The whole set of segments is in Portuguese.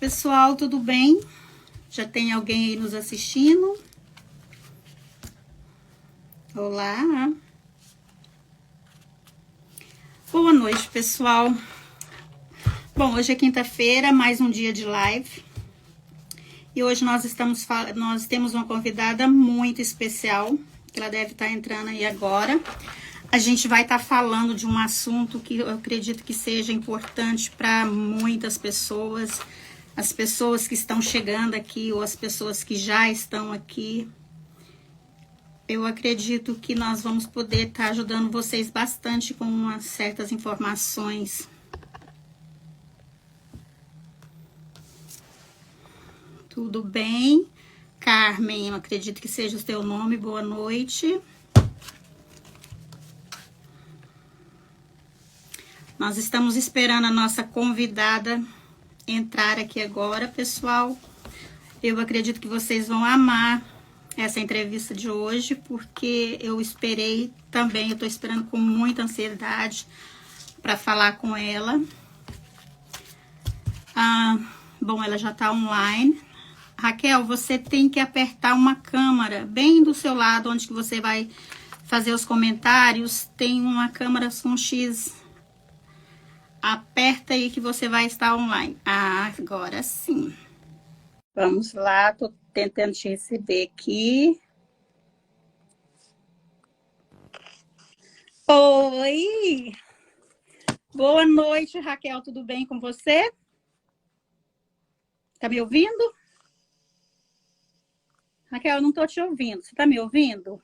Pessoal, tudo bem? Já tem alguém aí nos assistindo? Olá! Boa noite, pessoal. Bom, hoje é quinta-feira, mais um dia de live. E hoje nós temos uma convidada muito especial, que ela deve estar entrando aí agora. A gente vai estar falando de um assunto que eu acredito que seja importante para muitas pessoas, as pessoas que estão chegando aqui ou as pessoas que já estão aqui. Eu acredito que nós vamos poder estar ajudando vocês bastante com certas informações. Tudo bem? Carmen, eu acredito que seja o seu nome. Boa noite. Nós estamos esperando a nossa convidada entrar aqui agora, pessoal. Eu acredito que vocês vão amar essa entrevista de hoje, porque eu esperei também, eu estou esperando com muita ansiedade para falar com ela. Bom, ela já está online. Raquel, você tem que apertar uma câmera bem do seu lado, onde que você vai fazer os comentários. Tem uma câmera com X. Aperta aí que você vai estar online. Agora sim. Vamos lá, tô tentando te receber aqui. Oi! Boa noite, Raquel, tudo bem com você? Tá me ouvindo? Raquel, eu não tô te ouvindo. Você tá me ouvindo?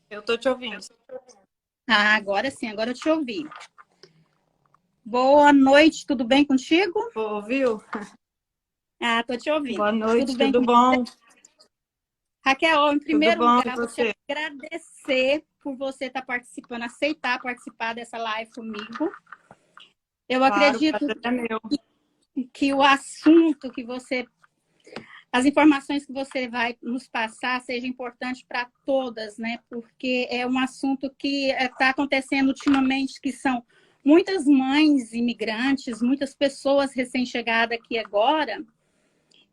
Eu tô te ouvindo. Agora sim, agora eu te ouvi. Boa noite, tudo bem contigo? Ouviu? Tô te ouvindo. Boa noite, Tudo bem tudo bom? Raquel, em primeiro Tudo bom lugar, com vou te você? agradecer por você estar participando, aceitar participar dessa live comigo. Eu Claro, acredito prazer é meu. que o assunto que você, as informações que você vai nos passar seja importante para todas, né? Porque é um assunto que está acontecendo ultimamente, que são muitas mães imigrantes, muitas pessoas recém-chegadas aqui agora,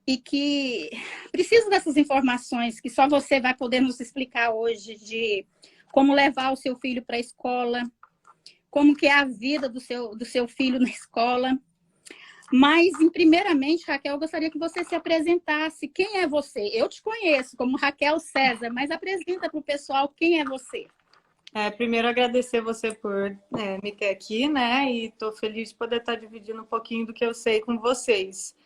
e que precisam dessas informações que só você vai poder nos explicar hoje, de como levar o seu filho para a escola, como que é a vida do seu filho na escola. Mas, primeiramente, Raquel, eu gostaria que você se apresentasse. Quem é você? Eu te conheço como Raquel César, mas apresenta para o pessoal quem é você. Primeiro, agradecer você por me ter aqui, né? E estou feliz de poder estar dividindo um pouquinho do que eu sei com vocês.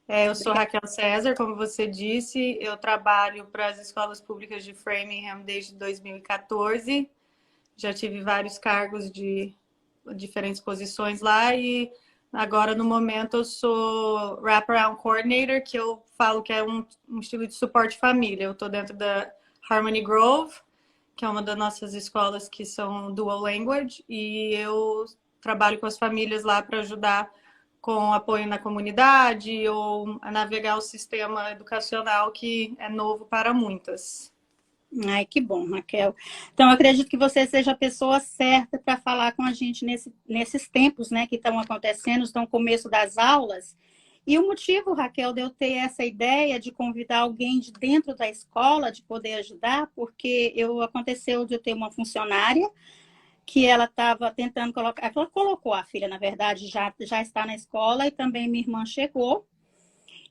Eu sou Raquel César, como você disse, eu trabalho para as escolas públicas de Framingham desde 2014. Já tive vários cargos de diferentes posições lá e agora, no momento, eu sou Wraparound Coordinator, que eu falo que é um estilo de suporte família. Eu estou dentro da Harmony Grove, que é uma das nossas escolas que são dual language, e eu trabalho com as famílias lá para ajudar com apoio na comunidade ou a navegar o sistema educacional que é novo para muitas. Ai, que bom, Raquel. Então, eu acredito que você seja a pessoa certa para falar com a gente nesses tempos, né, que estão acontecendo, estão no começo das aulas. E o motivo, Raquel, de eu ter essa ideia de convidar alguém de dentro da escola, de poder ajudar, porque aconteceu de eu ter uma funcionária que ela estava tentando colocar, ela colocou a filha, na verdade, já está na escola, e também minha irmã chegou.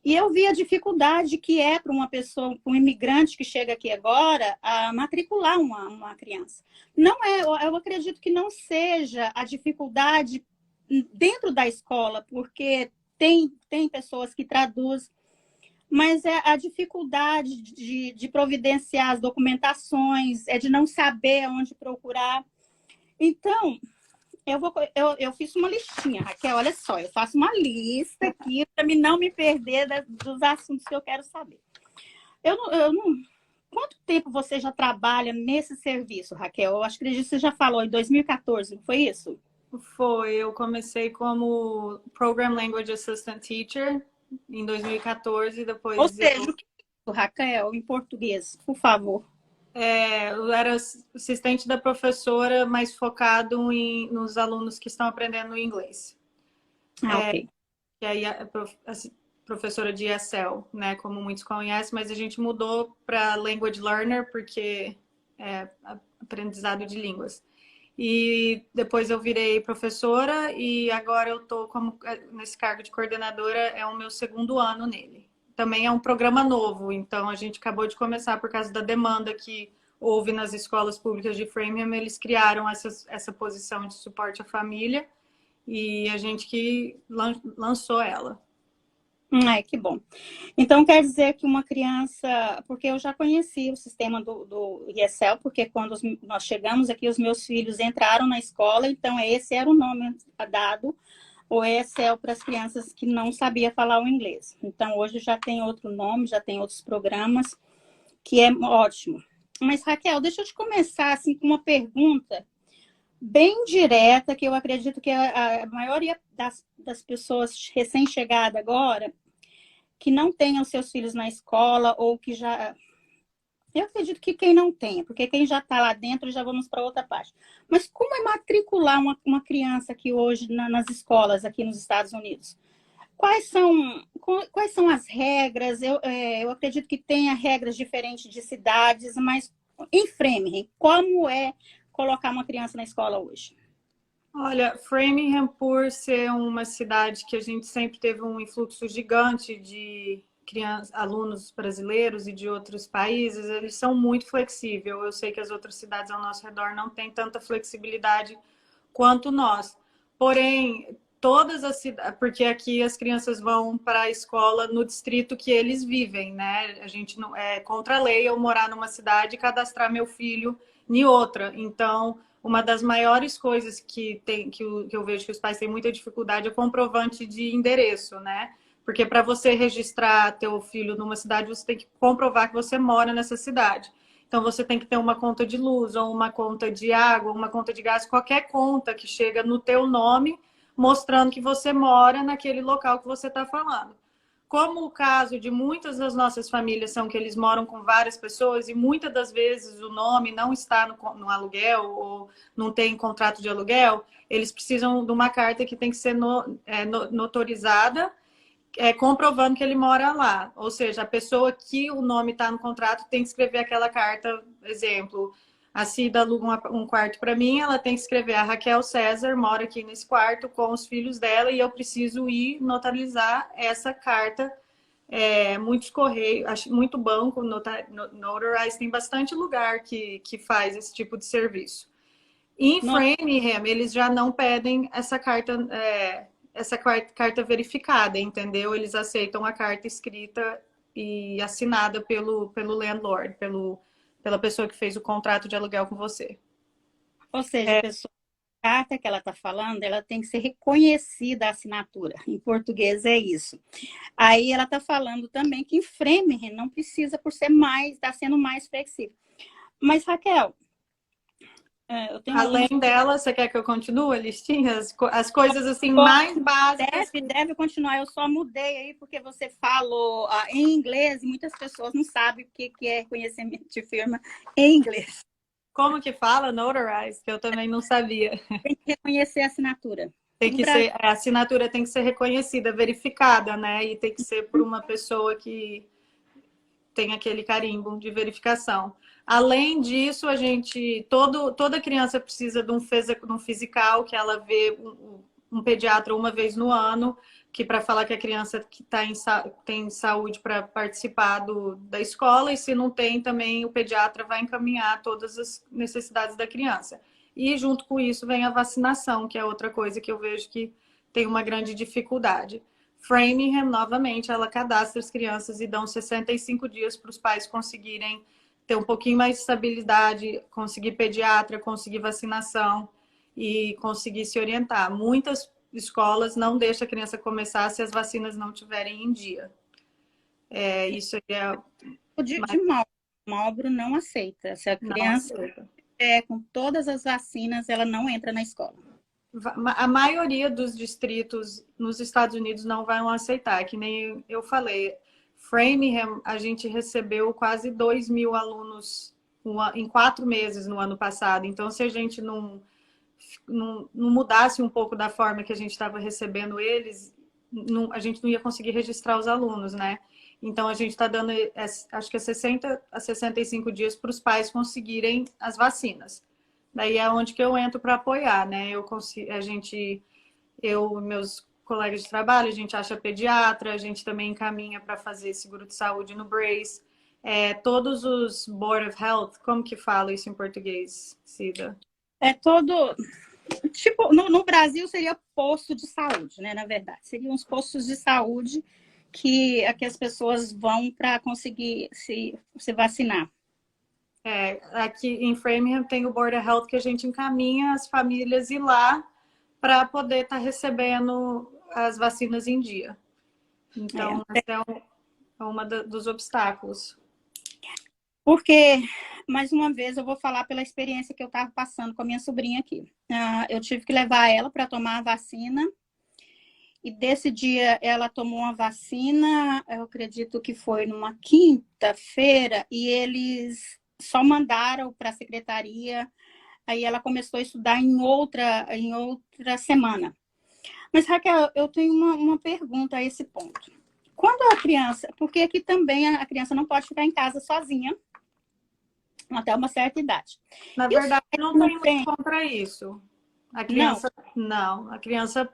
E eu vi a dificuldade que é para uma pessoa, para um imigrante que chega aqui agora, a matricular uma criança. Não é, eu acredito que não seja a dificuldade dentro da escola, porque tem pessoas que traduzem, mas é a dificuldade de providenciar as documentações, é de não saber onde procurar. Então, eu fiz uma listinha, Raquel, olha só, eu faço uma lista aqui para não me perder dos assuntos que eu quero saber. Quanto tempo você já trabalha nesse serviço, Raquel? Eu acho que você já falou, em 2014, não foi isso? Foi, eu comecei como Program Language Assistant Teacher em 2014, Ou depois seja, o que é isso, Raquel, em português, por favor? eu era assistente da professora, mas focado nos alunos que estão aprendendo inglês. Ok. que aí professora de ESL, né, como muitos conhecem, mas a gente mudou para Language Learner, porque é aprendizado de línguas. E depois eu virei professora e agora eu estou nesse cargo de coordenadora, é o meu segundo ano nele. Também é um programa novo, então a gente acabou de começar por causa da demanda que houve nas escolas públicas de Framingham, eles criaram essa posição de suporte à família e a gente que lançou ela. Ai, que bom. Então, quer dizer que uma criança... Porque eu já conheci o sistema do ESL, porque quando nós chegamos aqui, os meus filhos entraram na escola, então esse era o nome dado, o ESL, para as crianças que não sabiam falar o inglês. Então, hoje já tem outro nome, já tem outros programas, que é ótimo. Mas, Raquel, deixa eu te começar assim, com uma pergunta bem direta, que eu acredito que a maioria das pessoas recém-chegadas agora que não tenham seus filhos na escola ou que já... Eu acredito que quem não tenha, porque quem já está lá dentro, já vamos para outra parte. Mas como é matricular uma criança aqui hoje nas escolas aqui nos Estados Unidos? Quais são as regras? Eu acredito que tenha regras diferentes de cidades, mas em Framingham, como é colocar uma criança na escola hoje? Olha, Framingham, por ser uma cidade que a gente sempre teve um influxo gigante de crianças, alunos brasileiros e de outros países, eles são muito flexíveis. Eu sei que as outras cidades ao nosso redor não têm tanta flexibilidade quanto nós. Porém, todas as cidades, porque aqui as crianças vão para a escola no distrito que eles vivem, né? A gente não é contra a lei eu morar numa cidade e cadastrar meu filho em outra. Então, uma das maiores coisas que eu vejo que os pais têm muita dificuldade é comprovante de endereço, né? Porque para você registrar teu filho numa cidade, você tem que comprovar que você mora nessa cidade. Então, você tem que ter uma conta de luz, ou uma conta de água, uma conta de gás, qualquer conta que chega no teu nome, mostrando que você mora naquele local que você está falando. Como o caso de muitas das nossas famílias são que eles moram com várias pessoas e muitas das vezes o nome não está no aluguel ou não tem contrato de aluguel, eles precisam de uma carta que tem que ser notarizada, comprovando que ele mora lá. Ou seja, a pessoa que o nome está no contrato tem que escrever aquela carta, exemplo, a Cida aluga um quarto para mim, ela tem que escrever: a Raquel César mora aqui nesse quarto com os filhos dela e eu preciso ir notarizar essa carta. Muitos correios, muito banco, Notarize, tem bastante lugar que faz esse tipo de serviço. Em Framingham, eles já não pedem essa carta verificada, entendeu? Eles aceitam a carta escrita e assinada pelo landlord, pela pessoa que fez o contrato de aluguel com você. Ou seja, a carta que ela está falando, ela tem que ser reconhecida a assinatura. Em português é isso. Aí ela está falando também que em Framingham não precisa por ser está sendo mais flexível. Mas, Raquel, eu tenho além dela, você quer que eu continue a listinha? As coisas assim mais básicas. Deve continuar. Eu só mudei aí porque você falou em inglês e muitas pessoas não sabem o que é reconhecimento de firma em inglês. Como que fala? Notarize, que eu também não sabia. Tem que reconhecer a assinatura. A assinatura tem que ser reconhecida, verificada, né? E tem que ser por uma pessoa que tem aquele carimbo de verificação. Além disso, toda criança precisa de um physical, que ela vê um pediatra uma vez no ano, que para falar que a criança que tem saúde para participar da escola, e se não tem, também o pediatra vai encaminhar todas as necessidades da criança. E junto com isso vem a vacinação, que é outra coisa que eu vejo que tem uma grande dificuldade. Framingham, novamente, ela cadastra as crianças e dão 65 dias para os pais conseguirem ter um pouquinho mais de estabilidade, conseguir pediatra, conseguir vacinação e conseguir se orientar. Muitas escolas não deixam a criança começar se as vacinas não estiverem em dia. Isso é... De Marlboro não aceita. Se a criança com todas as vacinas, ela não entra na escola. A maioria dos distritos nos Estados Unidos não vão aceitar, que nem eu falei. Framingham, a gente recebeu quase 2.000 alunos em 4 meses no ano passado. Então, se a gente não mudasse um pouco da forma que a gente estava recebendo eles, a gente não ia conseguir registrar os alunos, né? Então, a gente está dando, acho que é 60 a 65 dias para os pais conseguirem as vacinas. Daí é onde que eu entro para apoiar, né? Eu e meus colegas de trabalho, a gente acha pediatra, a gente também encaminha para fazer seguro de saúde no Brace. Todos os Board of Health, como que fala isso em português, Cida? É todo... Tipo, no Brasil seria posto de saúde, né? Na verdade, seriam os postos de saúde que as pessoas vão para conseguir se vacinar. Aqui em Framingham tem o Board of Health que a gente encaminha as famílias ir lá para poder estar recebendo as vacinas em dia. Então, esse é um dos obstáculos. Porque, mais uma vez, eu vou falar pela experiência que eu estava passando com a minha sobrinha aqui. Eu tive que levar ela para tomar a vacina. E desse dia ela tomou uma vacina, eu acredito que foi numa quinta-feira, e eles só mandaram para a secretaria. Aí ela começou a estudar em outra semana. Mas, Raquel, eu tenho uma pergunta a esse ponto. Quando a criança... Porque aqui também a criança não pode ficar em casa sozinha até uma certa idade. Na verdade, não tem muito contra isso. A criança... Não. A criança...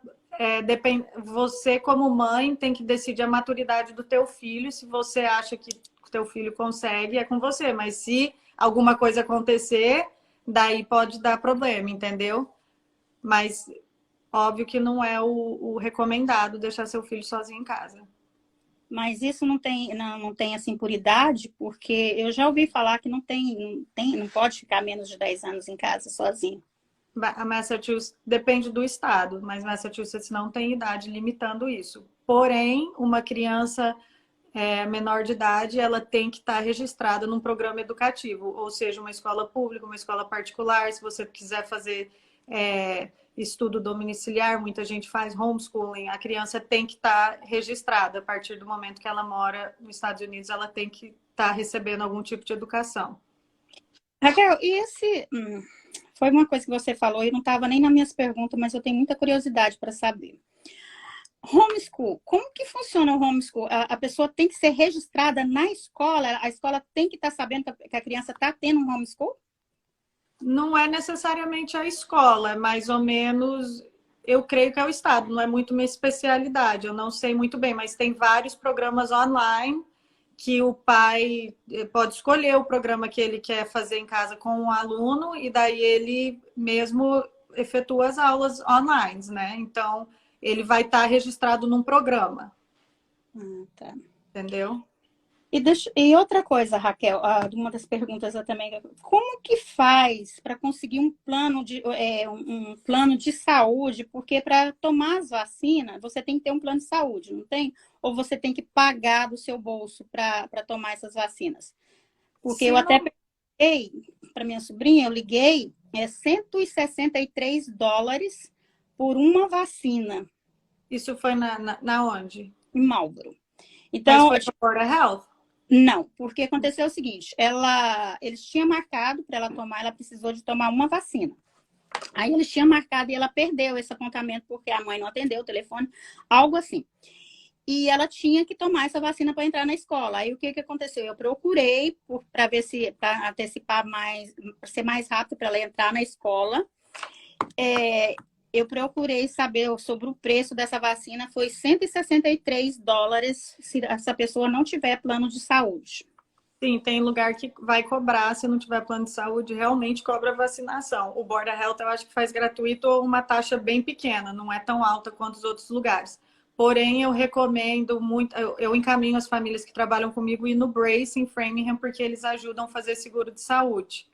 depende, você, como mãe, tem que decidir a maturidade do teu filho. Se você acha que o teu filho consegue, é com você. Mas se alguma coisa acontecer, daí pode dar problema, entendeu? Mas óbvio que não é o recomendado deixar seu filho sozinho em casa. Mas isso não tem assim por idade, porque eu já ouvi falar que não pode ficar menos de 10 anos em casa sozinho. A Massachusetts depende do estado, mas Massachusetts não tem idade limitando isso. Porém, uma criança menor de idade, ela tem que estar registrada num programa educativo, ou seja, uma escola pública, uma escola particular. Se você quiser fazer estudo domiciliar, muita gente faz homeschooling, a criança tem que estar registrada. A partir do momento que ela mora nos Estados Unidos, ela tem que estar recebendo algum tipo de educação. Raquel, e foi uma coisa que você falou e não estava nem nas minhas perguntas, mas eu tenho muita curiosidade para saber. Homeschool, como que funciona o homeschool? A pessoa tem que ser registrada na escola? A escola tem que estar sabendo que a criança está tendo um homeschool? Não é necessariamente a escola, é mais ou menos, eu creio que é o estado, não é muito minha especialidade, eu não sei muito bem, mas tem vários programas online que o pai pode escolher o programa que ele quer fazer em casa com o aluno e daí ele mesmo efetua as aulas online, né? Então, ele vai estar registrado num programa. Tá. Entendeu? E outra coisa, Raquel, uma das perguntas eu também, como que faz para conseguir um plano de saúde? Porque para tomar as vacinas, você tem que ter um plano de saúde, não tem? Ou você tem que pagar do seu bolso para tomar essas vacinas? Porque eu até perguntei para minha sobrinha, eu liguei, $163 por uma vacina. Isso foi na onde? Em Marlboro. Então, mas foi para Board of Health? Não, porque aconteceu o seguinte, eles tinham marcado para ela tomar, ela precisou de tomar uma vacina. Aí eles tinham marcado e ela perdeu esse apontamento porque a mãe não atendeu o telefone, algo assim. E ela tinha que tomar essa vacina para entrar na escola. Aí o que aconteceu? Eu procurei para ver para antecipar mais, para ser mais rápido para ela entrar na escola. Eu procurei saber sobre o preço dessa vacina, foi $163 se essa pessoa não tiver plano de saúde. Sim, tem lugar que vai cobrar, se não tiver plano de saúde, realmente cobra vacinação. O Board of Health eu acho que faz gratuito ou uma taxa bem pequena, não é tão alta quanto os outros lugares. Porém, eu recomendo muito, eu encaminho as famílias que trabalham comigo ir no Brace, em Framingham, porque eles ajudam a fazer seguro de saúde.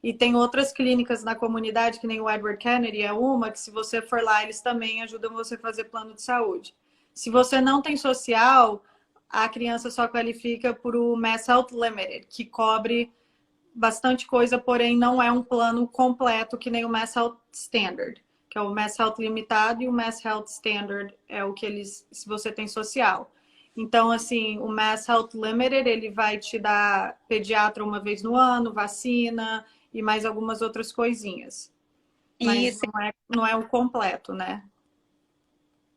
E tem outras clínicas na comunidade, que nem o Edward Kennedy é uma, que se você for lá, eles também ajudam você a fazer plano de saúde. Se você não tem social, a criança só qualifica por o Mass Health Limited, que cobre bastante coisa, porém não é um plano completo que nem o Mass Health Standard, que é o Mass Health Limitado, e o Mass Health Standard é o que eles, se você tem social. Então, assim, o Mass Health Limited, ele vai te dar pediatra uma vez no ano, vacina e mais algumas outras coisinhas. Mas não é o completo, né?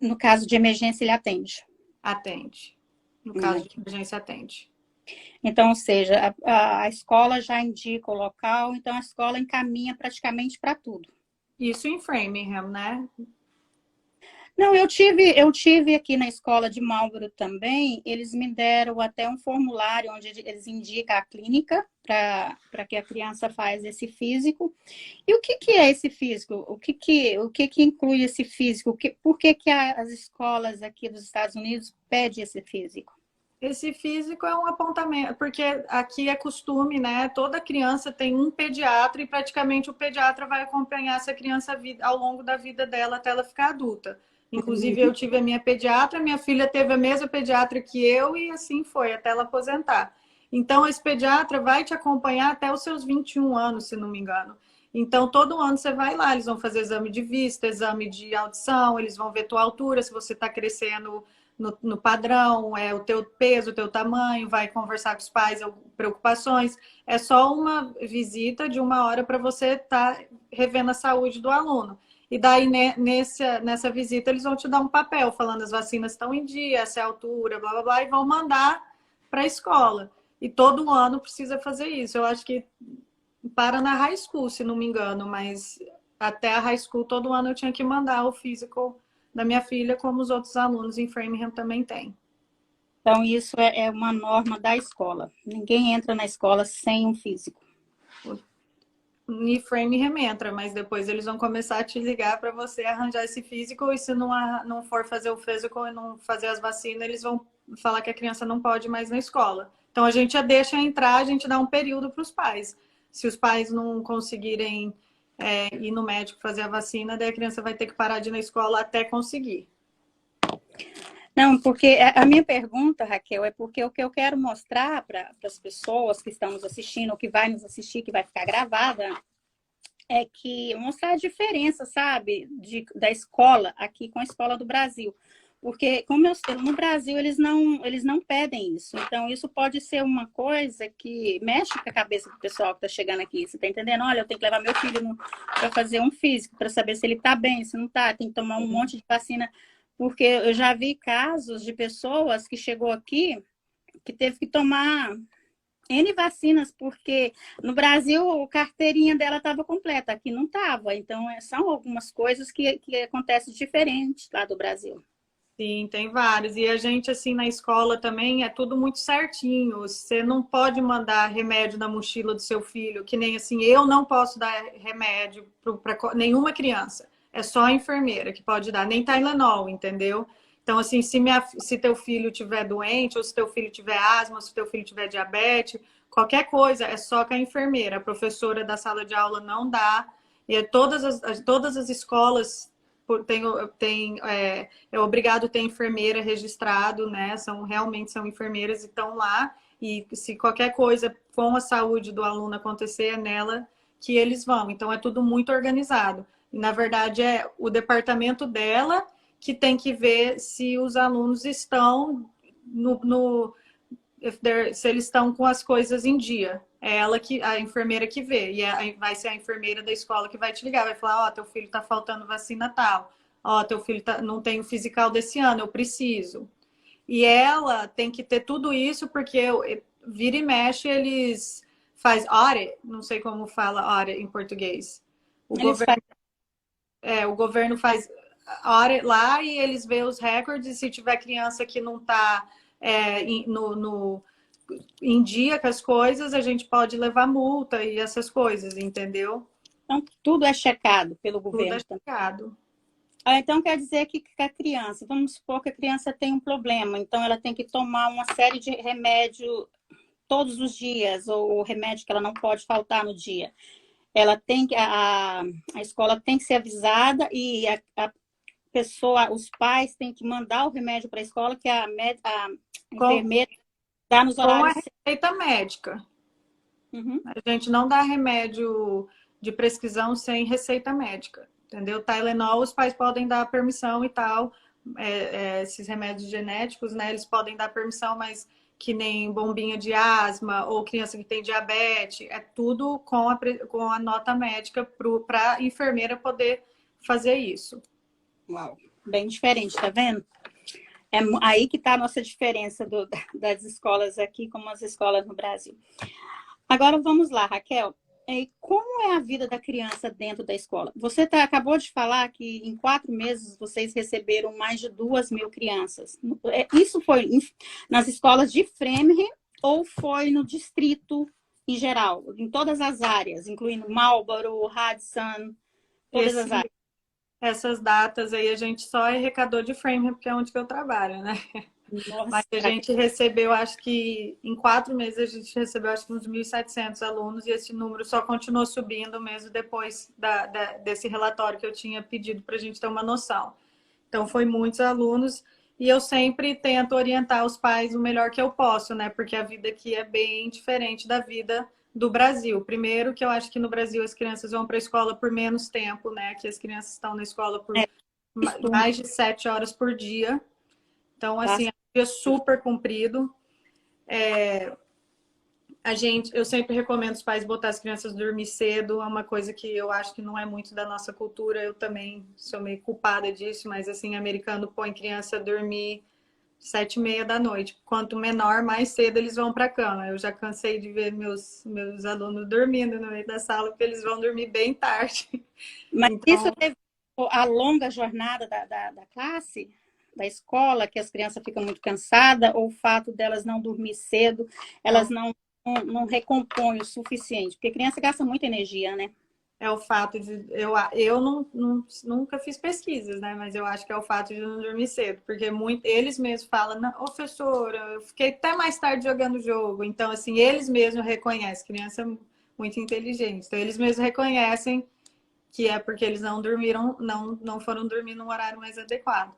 No caso de emergência, ele atende? Atende. No caso de emergência, atende. Então, ou seja, a escola já indica o local, então a escola encaminha praticamente para tudo. Isso em Framingham, né? Não, eu tive aqui na escola de Marlborough também, eles me deram até um formulário onde eles indicam a clínica para que a criança faz esse físico. E o que que é esse físico? O que que inclui esse físico? Por que que as escolas aqui dos Estados Unidos pedem esse físico? Esse físico é um apontamento, porque aqui é costume, né? Toda criança tem um pediatra e praticamente o pediatra vai acompanhar essa criança ao longo da vida dela até ela ficar adulta. Inclusive, eu tive a minha pediatra, minha filha teve a mesma pediatra que eu e assim foi, até ela aposentar. Então, esse pediatra vai te acompanhar até os seus 21 anos, se não me engano. Então, todo ano você vai lá, eles vão fazer exame de vista, exame de audição, eles vão ver tua altura, se você está crescendo no padrão, o teu peso, o teu tamanho, vai conversar com os pais, preocupações. É só uma visita de 1 hora para você estar revendo a saúde do aluno. E daí, nessa visita, eles vão te dar um papel falando as vacinas estão em dia, essa é a altura, blá, blá, blá, e vão mandar para a escola. E todo ano precisa fazer isso. Eu acho que para na high school, se não me engano, mas até a high school, todo ano eu tinha que mandar o physical da minha filha, como os outros alunos em Framingham também têm. Então, isso é uma norma da escola. Ninguém entra na escola sem um físico. E Framingham entra, mas depois eles vão começar a te ligar para você arranjar esse físico, e se não for fazer o physical e não fazer as vacinas, eles vão falar que a criança não pode mais na escola. Então a gente já deixa entrar, a gente dá um período para os pais. Se os pais não conseguirem ir no médico fazer a vacina, daí a criança vai ter que parar de ir na escola até conseguir. Não, porque a minha pergunta, Raquel, é porque o que eu quero mostrar para as pessoas que estão nos assistindo, ou que vai nos assistir, que vai ficar gravada, é que mostrar a diferença, sabe, da escola aqui com a escola do Brasil. Porque como no Brasil eles não pedem isso. Então, isso pode ser uma coisa que mexe com a cabeça do pessoal que está chegando aqui. Você está entendendo? Olha, eu tenho que levar meu filho para fazer um físico, para saber se ele está bem, se não está, tem que tomar um monte de vacina. Porque eu já vi casos de pessoas que chegou aqui que teve que tomar N vacinas, porque no Brasil a carteirinha dela estava completa, aqui não estava. Então, são algumas coisas que acontecem diferentes lá do Brasil. Sim, tem vários. E a gente, assim, na escola também é tudo muito certinho. Você não pode mandar remédio na mochila do seu filho, que nem assim, eu não posso dar remédio para nenhuma criança. É só a enfermeira que pode dar, nem Tylenol, entendeu? Então, assim, se teu filho tiver doente, ou se teu filho tiver asma, ou se teu filho tiver diabetes, qualquer coisa, é só com a enfermeira. A professora da sala de aula não dá. E todas as escolas é obrigado a ter enfermeira registrado, né? Realmente são enfermeiras e estão lá. E se qualquer coisa com a saúde do aluno acontecer, é nela que eles vão. Então, é tudo muito organizado. E, na verdade, é o departamento dela que tem que ver se os alunos estão se eles estão com as coisas em dia. É a enfermeira que vê. E vai ser a enfermeira da escola que vai te ligar. Vai falar, teu filho tá faltando vacina tal. Teu filho não tem o physical desse ano, eu preciso. E ela tem que ter tudo isso, porque vira e mexe, eles faz audit, não sei como fala audit em português. O governo faz audit lá e eles vê os recordes, e se tiver criança que não está em dia com as coisas, a gente pode levar multa e essas coisas, entendeu? Então, tudo é checado pelo governo. Tudo é checado. Então, quer dizer que a criança, vamos supor que a criança tem um problema, então ela tem que tomar uma série de remédio todos os dias, ou remédio que ela não pode faltar no dia. Ela tem que, a escola tem que ser avisada e a pessoa, os pais têm que mandar o remédio para a escola, que a enfermeira dá nos horários. Com a receita médica. Uhum. A gente não dá remédio de prescrição sem receita médica, entendeu? Tylenol, os pais podem dar permissão e tal. Esses remédios genéticos, né? Eles podem dar permissão, mas que nem bombinha de asma ou criança que tem diabetes, é tudo com a nota médica para a enfermeira poder fazer isso. Uau! Bem diferente, tá vendo? É aí que está a nossa diferença das escolas aqui como as escolas no Brasil. Agora vamos lá, Raquel. Como é a vida da criança dentro da escola? Você acabou de falar que em 4 meses vocês receberam mais de 2.000 crianças. Isso foi nas escolas de Framingham ou foi no distrito em geral, em todas as áreas, incluindo Marlborough, Hudson, todas as áreas? Essas datas aí a gente só arrecadou de Framingham, porque é onde que eu trabalho, né? Nossa, mas a gente recebeu, acho que em 4 meses a gente recebeu acho que uns 1.700 alunos e esse número só continuou subindo mesmo depois desse relatório que eu tinha pedido para a gente ter uma noção. Então foi muitos alunos e eu sempre tento orientar os pais o melhor que eu posso, né? Porque a vida aqui é bem diferente da vida do Brasil. Primeiro que eu acho que no Brasil as crianças vão para a escola por menos tempo, né? Que as crianças estão na escola por mais de 7 horas por dia. Então, assim, é um dia super comprido. Eu sempre recomendo os pais botar as crianças dormir cedo. É uma coisa que eu acho que não é muito da nossa cultura. Eu também sou meio culpada disso, mas assim, americano põe criança a dormir 7h30 da noite. Quanto menor, mais cedo eles vão para a cama. Eu já cansei de ver meus alunos dormindo no meio da sala, porque eles vão dormir bem tarde. Mas então... isso teve a longa jornada da classe? Da escola, que as crianças ficam muito cansadas, ou o fato delas não dormir cedo, elas não recompõem o suficiente? Porque criança gasta muita energia, né? É o fato de... Eu nunca fiz pesquisas, né? Mas eu acho que é o fato de não dormir cedo. Porque eles mesmos falam, professora, eu fiquei até mais tarde jogando jogo. Então, assim, eles mesmos reconhecem. Criança é muito inteligente. Então, eles mesmos reconhecem que é porque eles não dormiram, não foram dormir num horário mais adequado.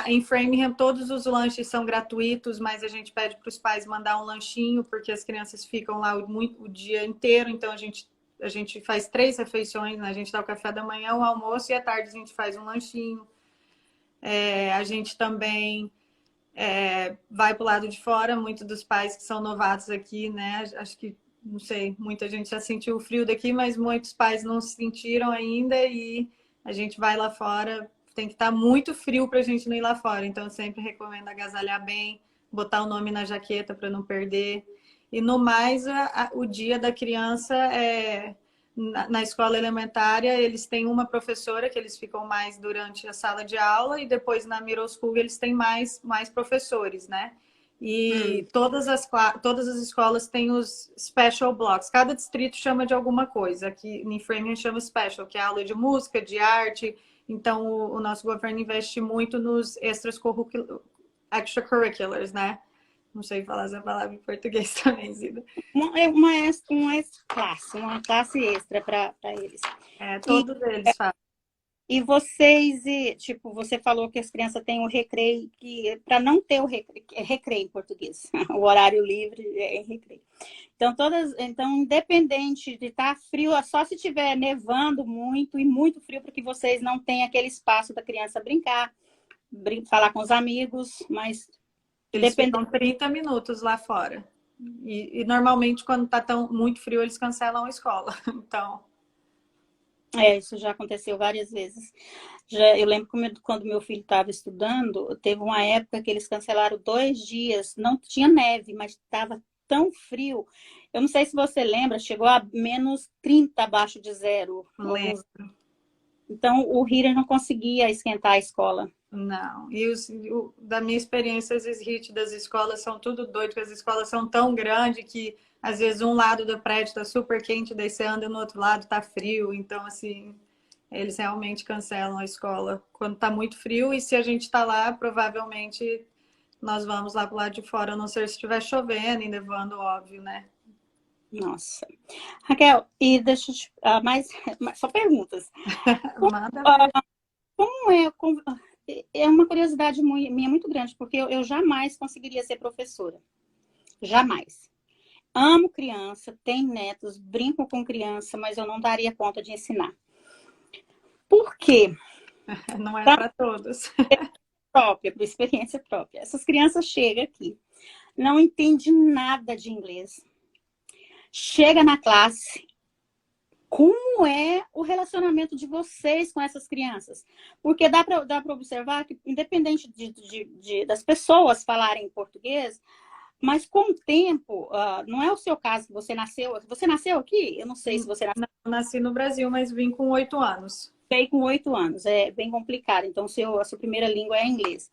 Em Framingham, todos os lanches são gratuitos, mas a gente pede para os pais mandar um lanchinho, porque as crianças ficam lá o dia inteiro, então a gente faz 3 refeições, né? A gente dá o café da manhã, o almoço e à tarde a gente faz um lanchinho. A gente também vai para o lado de fora, muitos dos pais que são novatos aqui, né? Acho que, não sei, muita gente já sentiu o frio daqui, mas muitos pais não se sentiram ainda e a gente vai lá fora. Tem que estar muito frio para a gente não ir lá fora. Então, eu sempre recomendo agasalhar bem, botar o nome na jaqueta para não perder. E no mais, o dia da criança na escola elementária, eles têm uma professora que eles ficam mais durante a sala de aula e depois na middle school eles têm mais professores, né? E todas as escolas têm os special blocks. Cada distrito chama de alguma coisa. Aqui em Framingham chama special, que é aula de música, de arte. Então, o nosso governo investe muito nos extracurriculars, né? Não sei falar essa palavra em português também, Zida. Uma classe extra para eles. Todos eles fazem. E vocês, tipo, você falou que as crianças têm o recreio, que para não ter o recreio em português, o horário livre é recreio. Então, independente de estar frio, só se estiver nevando muito e muito frio, para que vocês não tenham aquele espaço da criança brincar, falar com os amigos, mas eles ficam 30 minutos lá fora. E normalmente, quando está muito frio, eles cancelam a escola. Então... isso já aconteceu várias vezes. Eu lembro quando meu filho estava estudando, teve uma época que eles cancelaram 2 dias, não tinha neve, mas estava tão frio. Eu não sei se você lembra, chegou a menos 30 abaixo de zero. Lembro. Então, o heater não conseguia esquentar a escola. Não. E da minha experiência, os heat das escolas são tudo doido, porque as escolas são tão grandes que, às vezes, um lado do prédio está super quente, daí você anda no outro lado, está frio. Então, assim, eles realmente cancelam a escola quando está muito frio. E se a gente está lá, provavelmente nós vamos lá para o lado de fora, a não ser se estiver chovendo e nevando, óbvio, né? Nossa. Raquel, e deixa eu te... só perguntas. Como é uma curiosidade minha muito grande, porque eu jamais conseguiria ser professora. Jamais. Amo criança, tenho netos, brinco com criança, mas eu não daria conta de ensinar. Por quê? Não é para todos. Por experiência própria. Essas crianças chegam aqui, não entendem nada de inglês. Chega na classe, como é o relacionamento de vocês com essas crianças. Porque dá para observar que, independente das pessoas falarem português, mas com o tempo, não é o seu caso que você nasceu. Você nasceu aqui? Eu não sei se você nasceu. Não, nasci no Brasil, mas vim com 8 anos. Com 8 anos, é bem complicado. Então, a sua primeira língua é inglês.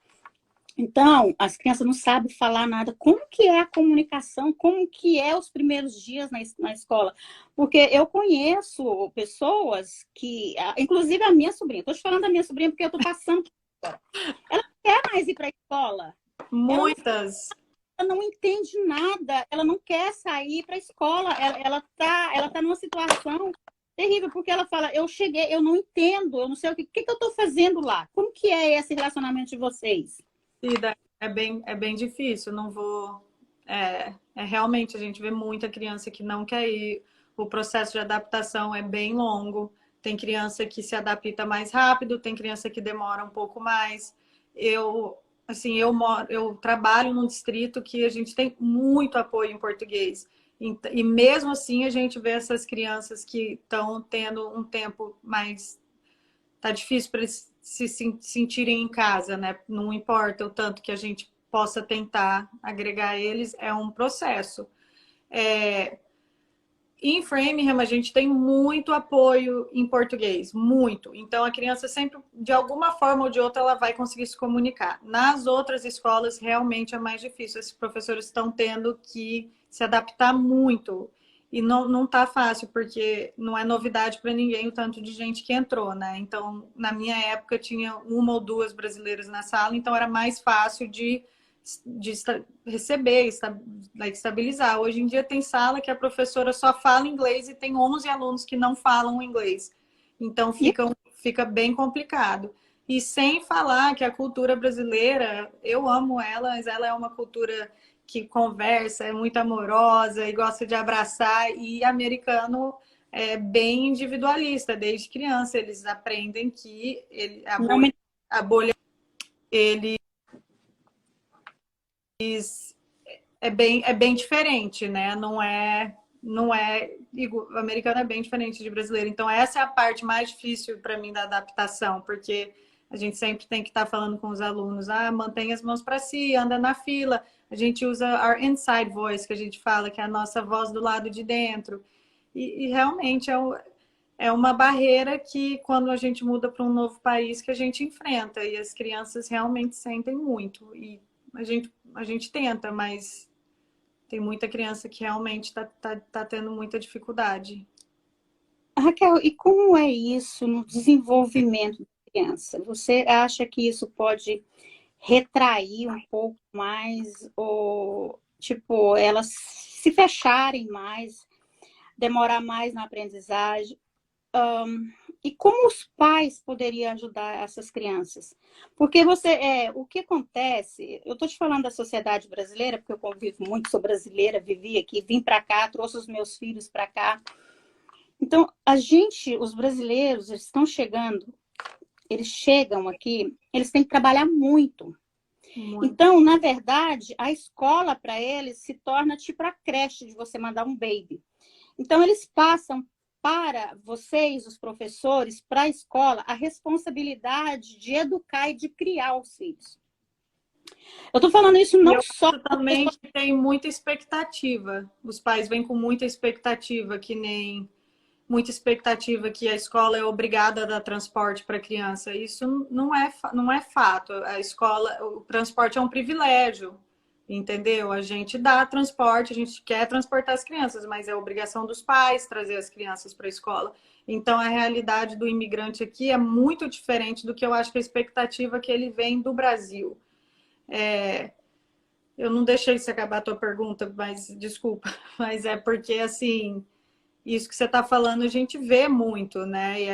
Então, as crianças não sabem falar nada. Como que é a comunicação? Como que é os primeiros dias na escola? Porque eu conheço pessoas que, inclusive a minha sobrinha, estou te falando da minha sobrinha porque eu estou passando por ela. Ela não quer mais ir para a escola. Muitas. Ela não entende nada, ela não quer sair para a escola. Ela tá numa situação terrível, porque ela fala, eu cheguei, eu não entendo, eu não sei o que eu estou fazendo lá. Como que é esse relacionamento de vocês? É bem difícil, não vou... realmente, a gente vê muita criança que não quer ir, o processo de adaptação é bem longo, tem criança que se adapta mais rápido, tem criança que demora um pouco mais. Eu trabalho num distrito que a gente tem muito apoio em português, e mesmo assim a gente vê essas crianças que estão tendo um tempo mais... Tá difícil para eles se sentirem em casa, né? Não importa o tanto que a gente possa tentar agregar eles, é um processo. Em Framingham, a gente tem muito apoio em português, muito. Então, a criança sempre, de alguma forma ou de outra, ela vai conseguir se comunicar. Nas outras escolas, realmente é mais difícil. Esses professores estão tendo que se adaptar muito. E não tá fácil, porque não é novidade para ninguém o tanto de gente que entrou, né? Então, na minha época, tinha uma ou duas brasileiras na sala, então era mais fácil de receber, estabilizar. Hoje em dia tem sala que a professora só fala inglês e tem 11 alunos que não falam inglês. Então fica bem complicado. E sem falar que a cultura brasileira, eu amo ela, mas ela é uma cultura que conversa, é muito amorosa e gosta de abraçar, e americano é bem individualista, desde criança eles aprendem que a bolha ele é bem diferente, né? O americano é bem diferente de brasileiro. Então, essa é a parte mais difícil para mim da adaptação, porque a gente sempre tem que estar falando com os alunos, mantenha as mãos para si, anda na fila. A gente usa our inside voice, que a gente fala, que é a nossa voz do lado de dentro. E realmente é uma barreira que, quando a gente muda para um novo país, que a gente enfrenta. E as crianças realmente sentem muito. E a gente tenta, mas tem muita criança que realmente tá tendo muita dificuldade. Raquel, e como é isso no desenvolvimento da criança? Você acha que isso pode retrair um pouco mais, ou tipo, elas se fecharem mais, demorar mais na aprendizagem? E como os pais poderiam ajudar essas crianças? Porque o que acontece, eu estou te falando da sociedade brasileira, porque eu convivo muito, sou brasileira, vivi aqui, vim para cá, trouxe os meus filhos para cá. Então, os brasileiros, eles estão chegando, eles chegam aqui, eles têm que trabalhar muito. Então, na verdade, a escola para eles se torna tipo a creche de você mandar um baby. Então, eles passam para vocês, os professores, para a escola, a responsabilidade de educar e de criar os filhos. Eu estou falando isso não só... Também tem muita expectativa. Os pais vêm com muita expectativa, muita expectativa que a escola é obrigada a dar transporte para a criança. Isso não é fato. O transporte é um privilégio, entendeu? A gente dá transporte, a gente quer transportar as crianças, mas é obrigação dos pais trazer as crianças para a escola. Então, a realidade do imigrante aqui é muito diferente do que eu acho que a expectativa que ele vem do Brasil. Eu não deixei você acabar a tua pergunta, mas desculpa. Mas é porque, assim... Isso que você está falando, a gente vê muito, né? E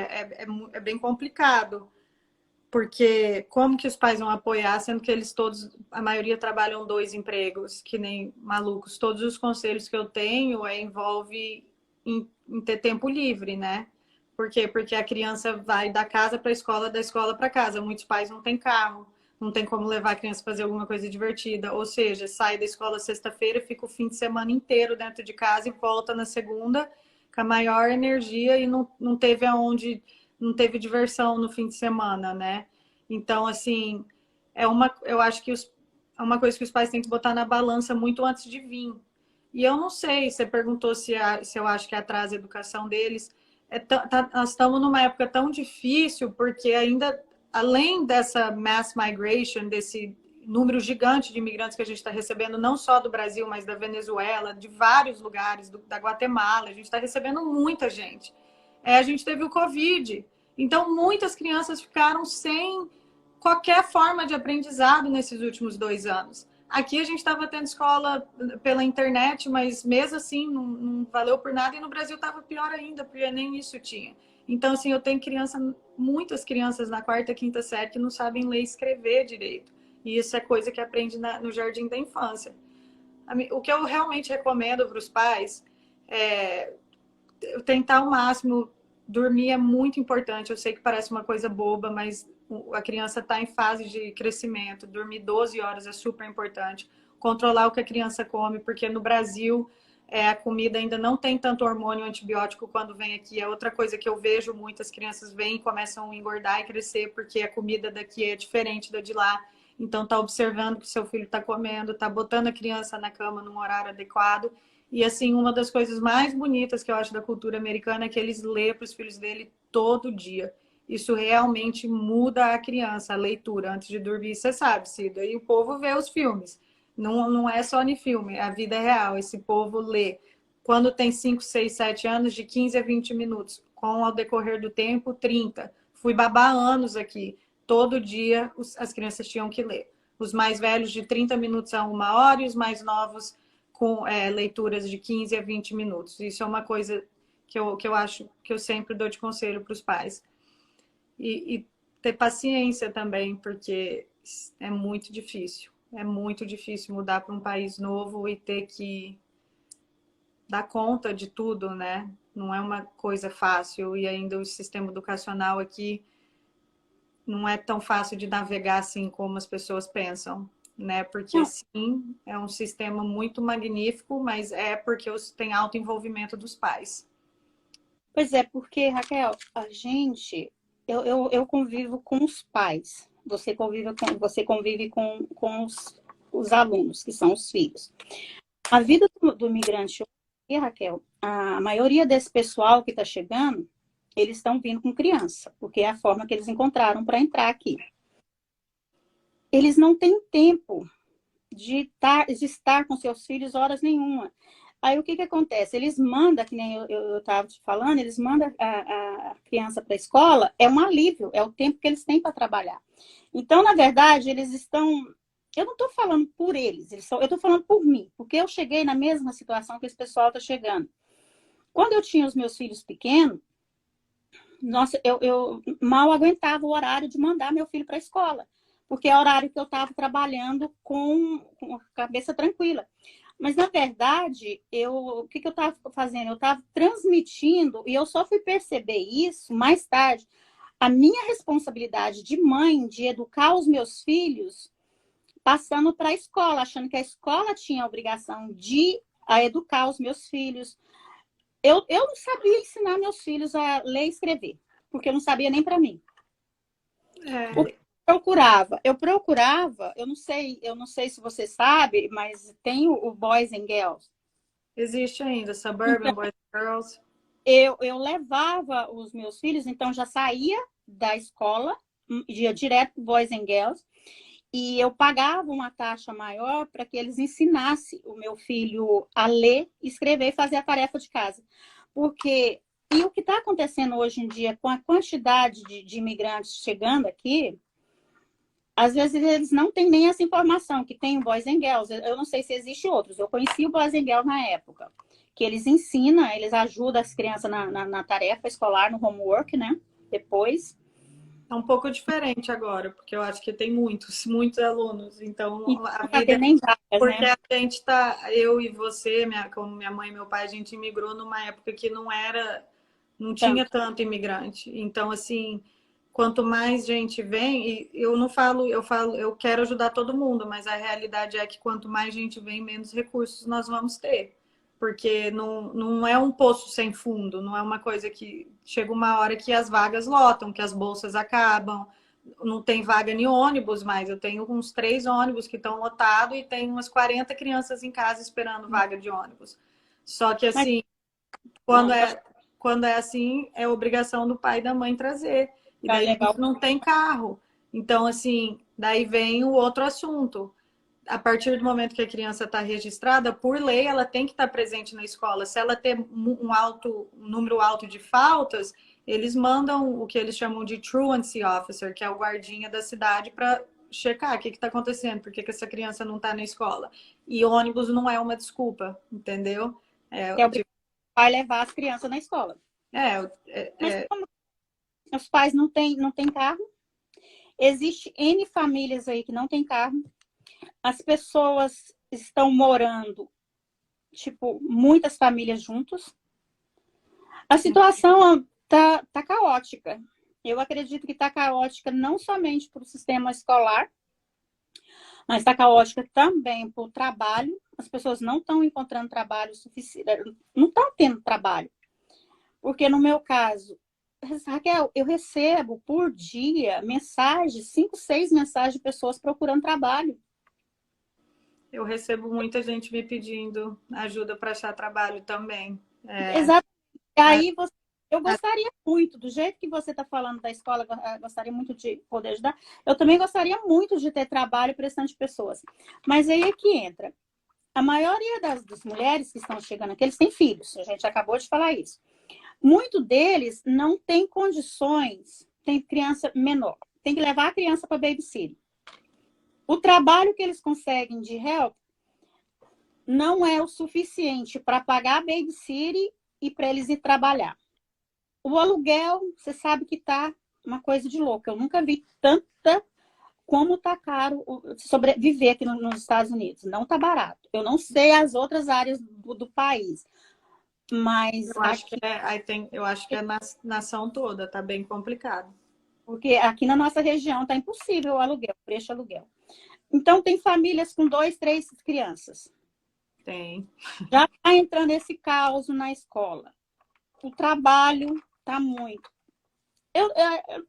é bem complicado, porque como que os pais vão apoiar, sendo que eles todos, a maioria trabalham 2 empregos, que nem malucos. Todos os conselhos que eu tenho envolve em ter tempo livre, né? Por quê? Porque a criança vai da casa para a escola, da escola para casa. Muitos pais não têm carro, não tem como levar a criança a fazer alguma coisa divertida. Ou seja, sai da escola sexta-feira, fica o fim de semana inteiro dentro de casa e volta na segunda, com a maior energia e não teve não teve diversão no fim de semana, né? Então, assim, eu acho que é uma coisa que os pais têm que botar na balança muito antes de vir. E eu não sei, você perguntou se eu acho que atrasa a educação deles. Nós estamos numa época tão difícil, porque ainda, além dessa mass migration, desse número gigante de imigrantes que a gente está recebendo, não só do Brasil, mas da Venezuela, de vários lugares, da Guatemala, a gente está recebendo muita gente. A gente teve o Covid, então muitas crianças ficaram sem qualquer forma de aprendizado nesses últimos 2 anos. Aqui a gente estava tendo escola pela internet, mas mesmo assim não valeu por nada, e no Brasil estava pior ainda, porque nem isso tinha. Então, assim, eu tenho muitas crianças na quarta, quinta série que não sabem ler e escrever direito. E isso é coisa que aprende no jardim da infância. O que eu realmente recomendo para os pais é tentar ao máximo. Dormir é muito importante. Eu sei que parece uma coisa boba, mas a criança está em fase de crescimento. Dormir 12 horas é super importante. Controlar o que a criança come, porque no Brasil a comida ainda não tem tanto hormônio antibiótico quando vem aqui. É outra coisa que eu vejo, muitas crianças vêm e começam a engordar e crescer porque a comida daqui é diferente da de lá. Então, tá observando o que seu filho está comendo, tá botando a criança na cama num horário adequado. E, assim, uma das coisas mais bonitas que eu acho da cultura americana é que eles lêem para os filhos dele todo dia. Isso realmente muda a criança, a leitura. Antes de dormir, você sabe, Cida. E o povo vê os filmes. Não é só em filme, a vida é real. Esse povo lê. Quando tem 5, 6, 7 anos, de 15 a 20 minutos. Com, ao decorrer do tempo, 30. Fui babar anos aqui. Todo dia as crianças tinham que ler. Os mais velhos de 30 minutos a 1 hora e os mais novos com leituras de 15 a 20 minutos. Isso é uma coisa que eu acho que eu sempre dou de conselho para os pais. E ter paciência também, porque é muito difícil. É muito difícil mudar para um país novo e ter que dar conta de tudo, né? Não é uma coisa fácil. E ainda o sistema educacional aqui não é tão fácil de navegar assim como as pessoas pensam, né? Porque sim, é um sistema muito magnífico, mas é porque tem alto envolvimento dos pais. Pois é, porque, Raquel, a gente, eu convivo com os pais, você convive com os alunos, que são os filhos. A vida do migrante, Raquel, a maioria desse pessoal que está chegando, eles estão vindo com criança, porque é a forma que eles encontraram para entrar aqui. Eles não têm tempo de estar com seus filhos horas nenhuma. Aí o que acontece? Eles mandam, que nem eu estava te falando, eles mandam a criança para a escola, é um alívio, é o tempo que eles têm para trabalhar. Então, na verdade, eles estão... Eu não estou falando por eles, eu estou falando por mim, porque eu cheguei na mesma situação que esse pessoal está chegando. Quando eu tinha os meus filhos pequenos, nossa, eu mal aguentava o horário de mandar meu filho para a escola, porque é o horário que eu estava trabalhando com a cabeça tranquila. Mas, na verdade, o que eu estava fazendo? Eu estava transmitindo, e eu só fui perceber isso mais tarde, a minha responsabilidade de mãe, de educar os meus filhos, passando para a escola, achando que a escola tinha a obrigação de educar os meus filhos. Eu não sabia ensinar meus filhos a ler e escrever, porque eu não sabia nem para mim. O que eu procurava, eu não sei se você sabe, mas tem o Boys and Girls. Existe ainda, Suburban Boys and Girls. Eu levava os meus filhos, então já saía da escola, ia direto para Boys and Girls, e eu pagava uma taxa maior para que eles ensinassem o meu filho a ler, escrever e fazer a tarefa de casa. Porque, e o que está acontecendo hoje em dia com a quantidade de imigrantes chegando aqui, às vezes eles não têm nem essa informação, que tem o Boys and Girls. Eu não sei se existe outros. Eu conheci o Boys and Girls na época, que eles ensinam, eles ajudam as crianças na tarefa escolar, no homework, né? Depois... É um pouco diferente agora, porque eu acho que tem muitos alunos. Então, a vida... Nem vagas, porque né? a gente tá, eu e você, como minha mãe e meu pai, a gente imigrou numa época que não tinha tanto imigrante. Então, assim, quanto mais gente vem, e eu quero ajudar todo mundo, mas a realidade é que quanto mais gente vem, menos recursos nós vamos ter. porque não é um poço sem fundo, não é uma coisa que chega uma hora que as vagas lotam, que as bolsas acabam, não tem vaga em ônibus mais. Eu tenho uns 3 ônibus que estão lotados e tem umas 40 crianças em casa esperando vaga de ônibus. Só que Mas, assim, não, quando é, quando é assim, é obrigação do pai e da mãe trazer. E para daí levar não tem carro. Então, assim, daí vem o outro assunto. A partir do momento que a criança está registrada, por lei, ela tem que estar presente na escola. Se ela ter um número alto de faltas, eles mandam o que eles chamam de truancy officer, que é o guardinha da cidade, para checar o que está acontecendo, por que essa criança não está na escola. E ônibus não é uma desculpa, entendeu? que é Tipo, o pai levar as crianças na escola. Mas é, como os pais não têm carro, existe N famílias aí que não têm carro, as pessoas estão morando, tipo, muitas famílias juntos. A situação tá caótica. Eu acredito que está caótica não somente para o sistema escolar, mas está caótica também para o trabalho. As pessoas não estão encontrando trabalho suficiente, não estão tendo trabalho. Porque no meu caso, Raquel, eu recebo por dia mensagens, 5, 6 mensagens de pessoas procurando trabalho. eu recebo muita gente me pedindo ajuda para achar trabalho também. Exatamente. E A- aí eu gostaria muito, do jeito que você está falando da escola, gostaria muito de poder ajudar. Eu também gostaria muito de ter trabalho para esse tanto de pessoas. Mas aí é que entra. A maioria das mulheres que estão chegando aqui, eles têm filhos. A gente acabou de falar isso. Muito deles não tem condições, tem criança menor. Tem que levar a criança para babysitter. O trabalho que eles conseguem de help não é o suficiente para pagar a babysitter e para eles ir trabalhar. O aluguel, você sabe que tá uma coisa de louco. Eu nunca vi tanta como tá caro sobreviver aqui nos Estados Unidos. Não tá barato. Eu não sei as outras áreas do país, mas eu acho que aqui, eu acho que é na nação toda, tá bem complicado. porque aqui na nossa região tá impossível o aluguel, o preço de aluguel. Então tem famílias com 2, 3 crianças. Tem. Já está entrando esse caos na escola. O trabalho tá muito. Eu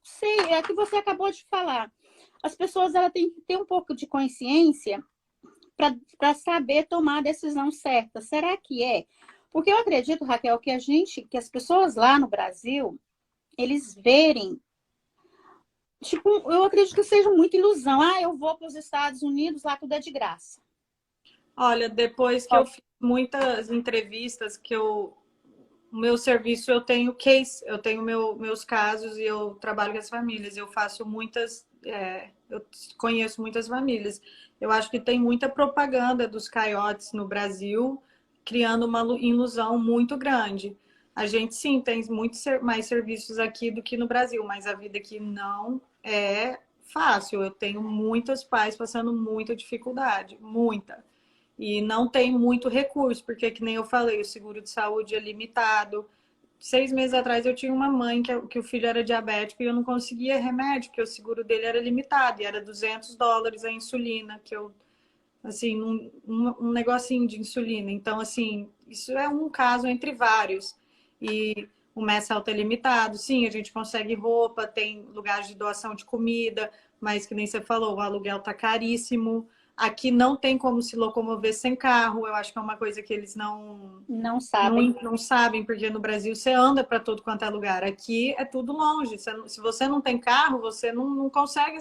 sei, é que você acabou de falar. As pessoas ela têm que ter um pouco de consciência para saber tomar a decisão certa. Será que é? Porque eu acredito, Raquel, que as pessoas lá no Brasil, eles verem, tipo, eu acredito que seja muita ilusão. Ah, eu vou para os Estados Unidos, lá tudo é de graça. Olha, depois que eu fiz muitas entrevistas, o meu serviço eu tenho case, eu tenho meus casos e eu trabalho com as famílias. Eu faço eu conheço muitas famílias. Eu acho que tem muita propaganda dos coiotes no Brasil, criando uma ilusão muito grande. A gente sim tem muito mais serviços aqui do que no Brasil, mas a vida aqui não é fácil. Eu tenho muitos pais passando muita dificuldade, muita. E não tem muito recurso, porque, que nem eu falei, o seguro de saúde é limitado. 6 meses atrás eu tinha uma mãe que o filho era diabético e eu não conseguia remédio, porque o seguro dele era limitado e era US$ 200 a insulina, que eu, assim, um negocinho de insulina. Então, assim, isso é um caso entre vários. E o Mass Health é limitado. Sim, a gente consegue roupa, tem lugares de doação de comida, mas que nem você falou, o aluguel tá caríssimo. Aqui não tem como se locomover sem carro. Eu acho que é uma coisa que eles Não sabem. não sabem, porque no Brasil você anda para todo quanto é lugar. Aqui é tudo longe. Se você não tem carro, você não consegue.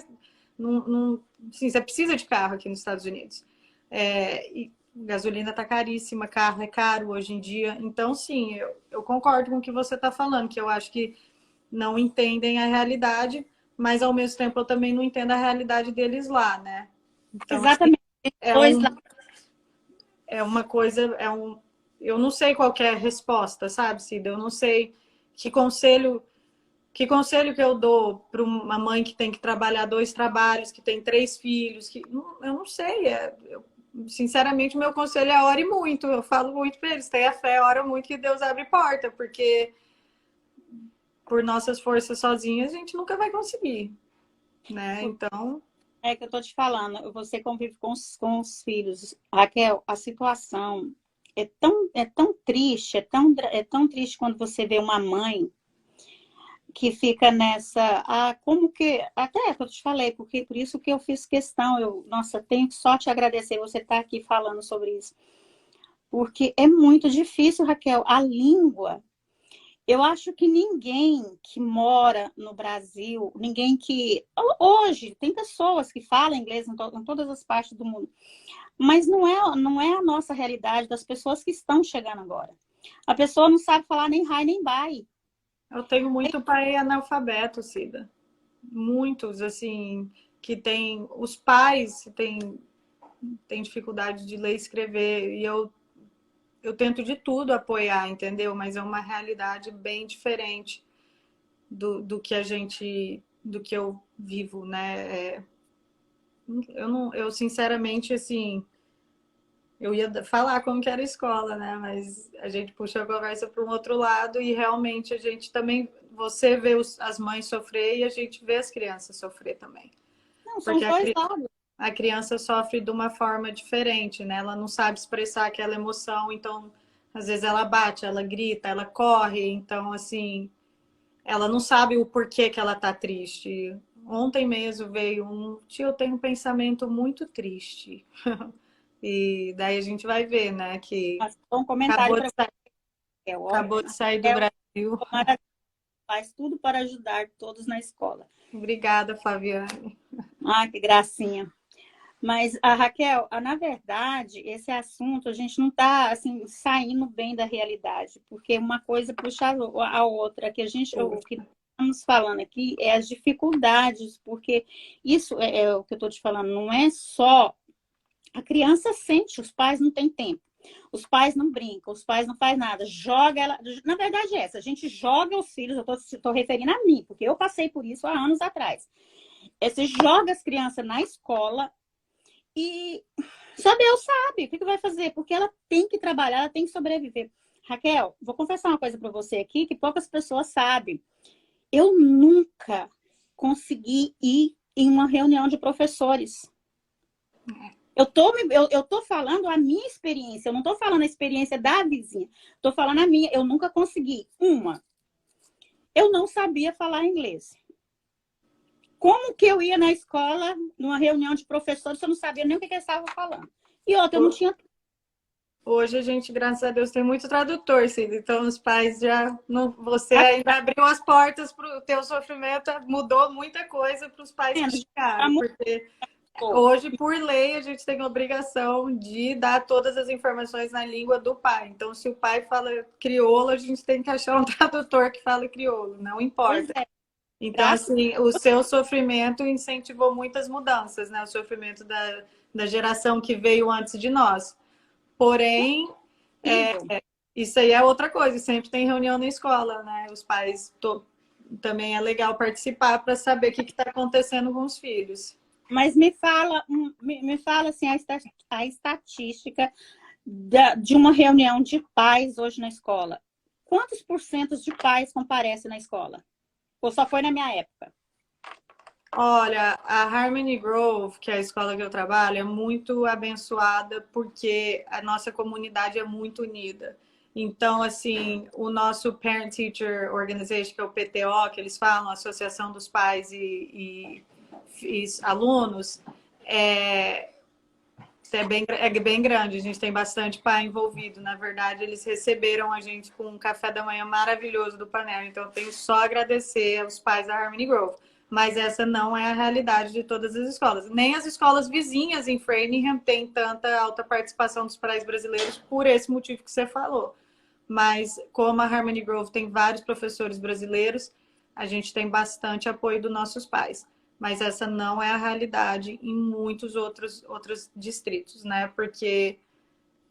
Sim, você precisa de carro aqui nos Estados Unidos. E gasolina está caríssima, carro é caro hoje em dia. Então, sim, eu concordo com o que você está falando, que eu acho que não entendem a realidade, mas ao mesmo tempo eu também não entendo a realidade deles lá, né? Então, assim, Exatamente. é, Dois lá. um, é uma coisa, eu não sei qual que é a resposta, sabe, Cida? Eu não sei que conselho, que conselho que eu dou para uma mãe que tem que trabalhar 2 trabalhos, que tem 3 filhos, eu não sei. Sinceramente, o meu conselho é ore muito. Eu falo muito para eles, tenha fé, ora muito que Deus abre porta, porque por nossas forças sozinhas a gente nunca vai conseguir, né? Então, É que eu tô te falando, você convive com os filhos. Raquel, a situação é tão triste, é tão triste quando você vê uma mãe que fica nessa, como que, até que eu te falei, porque por isso que eu fiz questão, nossa, tenho que só te agradecer você estar aqui falando sobre isso, porque é muito difícil, Raquel, a língua. Eu acho que ninguém que mora no Brasil, ninguém que. Hoje, tem pessoas que falam inglês em todas as partes do mundo, mas não é a nossa realidade das pessoas que estão chegando agora. A pessoa não sabe falar nem hi nem bye. Eu tenho muito pai analfabeto, Cida. Muitos, assim, que tem. Os pais têm dificuldade de ler e escrever, e eu tento de tudo apoiar, entendeu? Mas é uma realidade bem diferente do que a gente, do que eu vivo, né? Eu sinceramente, assim, eu ia falar como que era a escola, né? Mas a gente puxa a conversa para um outro lado e realmente a gente também, você vê as mães sofrer e a gente vê as crianças sofrer também. Não, são Porque os dois lados. a criança sofre de uma forma diferente, né? Ela não sabe expressar aquela emoção, então às vezes ela bate, ela grita, ela corre, então assim, ela não sabe o porquê que ela tá triste. Ontem mesmo veio um tio, eu tenho um pensamento muito triste. E daí a gente vai ver, né, que Mas um comentário acabou de para sair, você, olha, acabou de sair do é Brasil. faz tudo para ajudar todos na escola. Obrigada, Fabiane. Ah, que gracinha. Mas, a Raquel, na verdade, esse assunto a gente não está assim, saindo bem da realidade, porque uma coisa puxa a outra, o que estamos falando aqui é as dificuldades, porque isso é o que eu estou te falando, não é só a criança sente, os pais não têm tempo. Os pais não brincam, os pais não fazem nada. Joga ela. Na verdade, é essa. A gente joga os filhos, eu estou referindo a mim, porque eu passei por isso há anos atrás. Você joga as crianças na escola e só Deus sabe o que vai fazer, porque ela tem que trabalhar, ela tem que sobreviver. Raquel, vou confessar uma coisa para você aqui que poucas pessoas sabem. Eu nunca consegui ir em uma reunião de professores. Eu tô falando a minha experiência, eu não tô falando a experiência da vizinha. Tô falando a minha, eu nunca consegui. Eu não sabia falar inglês. Como que eu ia na escola, numa reunião de professores, se eu não sabia nem o que eles estavam falando? E outra, eu não tinha. Hoje a gente, graças a Deus, tem muito tradutor, Cida. Então os pais já não. Você ainda abriu as portas para o teu sofrimento, mudou muita coisa para os pais que chegaram, porque hoje, por lei, a gente tem a obrigação de dar todas as informações na língua do pai. Então, se o pai fala crioulo, a gente tem que achar um tradutor que fale crioulo, não importa. Então, assim, o seu sofrimento incentivou muitas mudanças, né? O sofrimento da geração que veio antes de nós. Porém, isso aí é outra coisa. Sempre tem reunião na escola, né? Os pais também é legal participar para saber o que está acontecendo com os filhos. Mas me fala assim, a estatística de uma reunião de pais hoje na escola. Quantos por cento de pais comparecem na escola? Ou só foi na minha época? Olha, a Harmony Grove, que é a escola que eu trabalho, é muito abençoada porque a nossa comunidade é muito unida. Então, assim, o nosso Parent Teacher Organization, que é o PTO, que eles falam, Associação dos Pais e Alunos, é bem grande. A gente tem bastante pai envolvido. Na verdade, eles receberam a gente com um café da manhã maravilhoso do Panela. Então, eu tenho só a agradecer aos pais da Harmony Grove. Mas essa não é a realidade de todas as escolas. Nem as escolas vizinhas em Framingham têm tanta alta participação dos pais brasileiros por esse motivo que você falou. Mas como a Harmony Grove tem vários professores brasileiros, a gente tem bastante apoio dos nossos pais. Mas essa não é a realidade em muitos outros distritos, né? Porque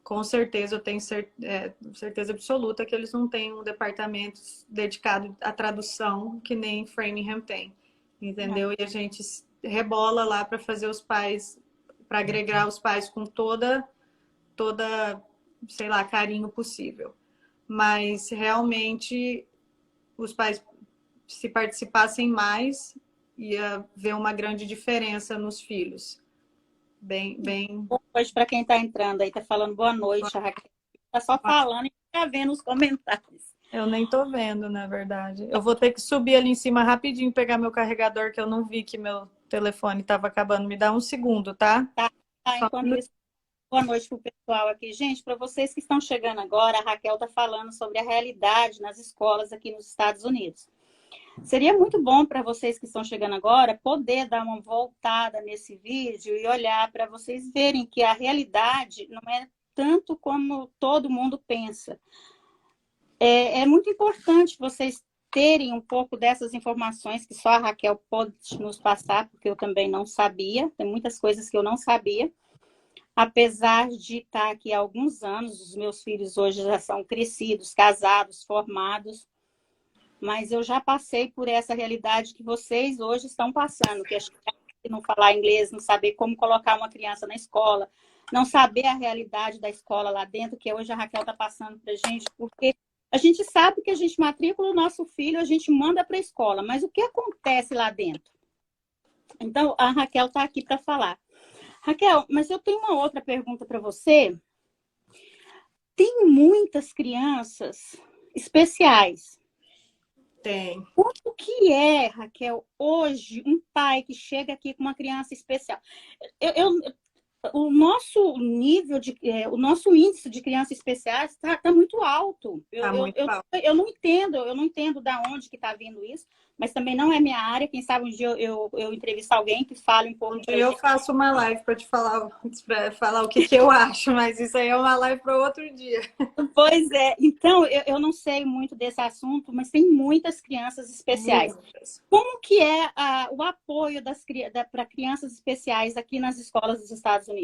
com certeza eu tenho certeza absoluta que eles não têm um departamento dedicado à tradução que nem Framingham tem. Entendeu? E a gente rebola lá para fazer os pais, para agregar os pais com toda, sei lá, carinho possível. Mas realmente os pais, se participassem mais, ia ver uma grande diferença nos filhos. Bem. Hoje, para quem está entrando aí, está falando boa noite, Raquel. está só falando e está vendo os comentários. Eu nem tô vendo, na verdade. Eu vou ter que subir ali em cima rapidinho, pegar meu carregador, que eu não vi que meu telefone estava acabando. Me dá um segundo, tá? Tá, tá, Só enquanto isso, boa noite para o pessoal aqui. Gente, para vocês que estão chegando agora, a Raquel está falando sobre a realidade nas escolas aqui nos Estados Unidos. Seria muito bom para vocês que estão chegando agora poder dar uma voltada nesse vídeo e olhar para vocês verem que a realidade não é tanto como todo mundo pensa. É muito importante vocês terem um pouco dessas informações que só a Raquel pode nos passar, porque eu também não sabia, tem muitas coisas que eu não sabia. Apesar de estar aqui há alguns anos, os meus filhos hoje já são crescidos, casados, formados, mas eu já passei por essa realidade que vocês hoje estão passando, que é não falar inglês, não saber como colocar uma criança na escola, não saber a realidade da escola lá dentro, que hoje a Raquel está passando para a gente, porque a gente sabe que a gente matricula o nosso filho, a gente manda para a escola, mas o que acontece lá dentro? Então, a Raquel está aqui para falar. Raquel, mas eu tenho uma outra pergunta para você. Tem muitas crianças especiais. tem. Quanto que é, Raquel, hoje, um pai que chega aqui com uma criança especial? O nosso nível o nosso índice de crianças especiais está muito alto. Tá muito alto. Eu não entendo da onde que está vindo isso, mas também não é minha área. Quem sabe um dia eu entrevisto alguém que fale um pouco. Um dia eu faço uma live para te falar, o que eu acho, mas isso aí é uma live para outro dia. Pois é, então eu não sei muito desse assunto, mas tem muitas crianças especiais. Muitas. Como que é o apoio para crianças especiais aqui nas escolas dos Estados Unidos?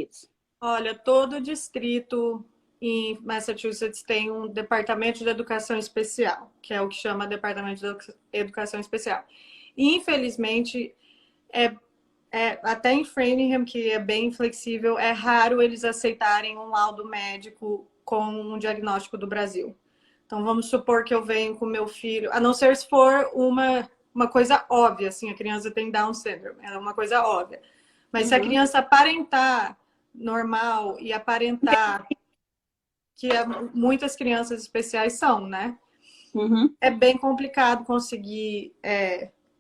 Olha, todo distrito em Massachusetts tem um departamento de educação especial, que é o que chama Departamento de Educação Especial. Infelizmente, até em Framingham, que é bem flexível, é raro eles aceitarem um laudo médico com um diagnóstico do Brasil. Então, vamos supor que eu venho com meu filho, a não ser se for uma coisa óbvia, assim, a criança tem Down syndrome, é uma coisa óbvia. Mas se a criança aparentar normal e aparentar que muitas crianças especiais são, né? Uhum. É bem complicado conseguir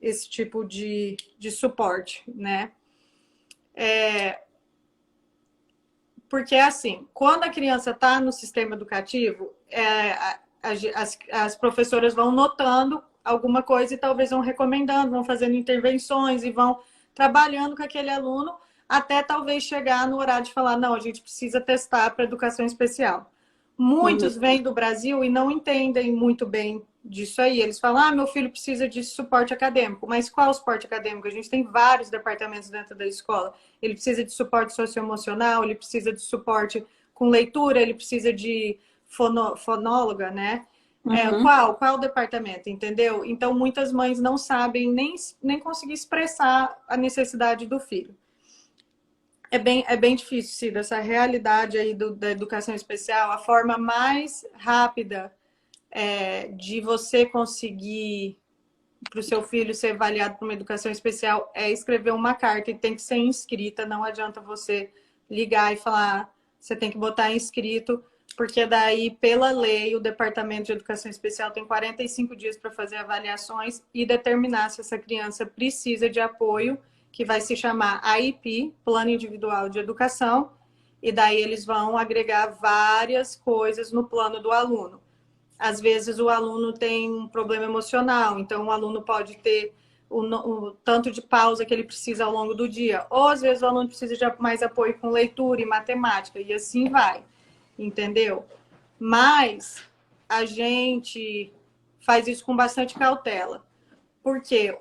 esse tipo de suporte, né? Porque, assim, quando a criança está no sistema educativo, as professoras vão notando alguma coisa e talvez vão recomendando, vão fazendo intervenções e vão trabalhando com aquele aluno até talvez chegar no horário de falar, não, a gente precisa testar para educação especial. Muitos vêm do Brasil e não entendem muito bem disso aí. Eles falam, meu filho precisa de suporte acadêmico. Mas qual suporte acadêmico? A gente tem vários departamentos dentro da escola. Ele precisa de suporte socioemocional, ele precisa de suporte com leitura, ele precisa de fonóloga, né? Qual departamento, entendeu? Então, muitas mães não sabem nem conseguir expressar a necessidade do filho. É bem difícil, Cida, essa realidade aí da educação especial. A forma mais rápida de você conseguir para o seu filho ser avaliado por uma educação especial é escrever uma carta e tem que ser inscrita. Não adianta você ligar e falar, você tem que botar inscrito, porque daí, pela lei, o Departamento de Educação Especial tem 45 dias para fazer avaliações e determinar se essa criança precisa de apoio, que vai se chamar AIP, Plano Individual de Educação, e daí eles vão agregar várias coisas no plano do aluno. Às vezes o aluno tem um problema emocional, então o aluno pode ter o tanto de pausa que ele precisa ao longo do dia, ou às vezes o aluno precisa de mais apoio com leitura e matemática, e assim vai, entendeu? Mas a gente faz isso com bastante cautela. Porque,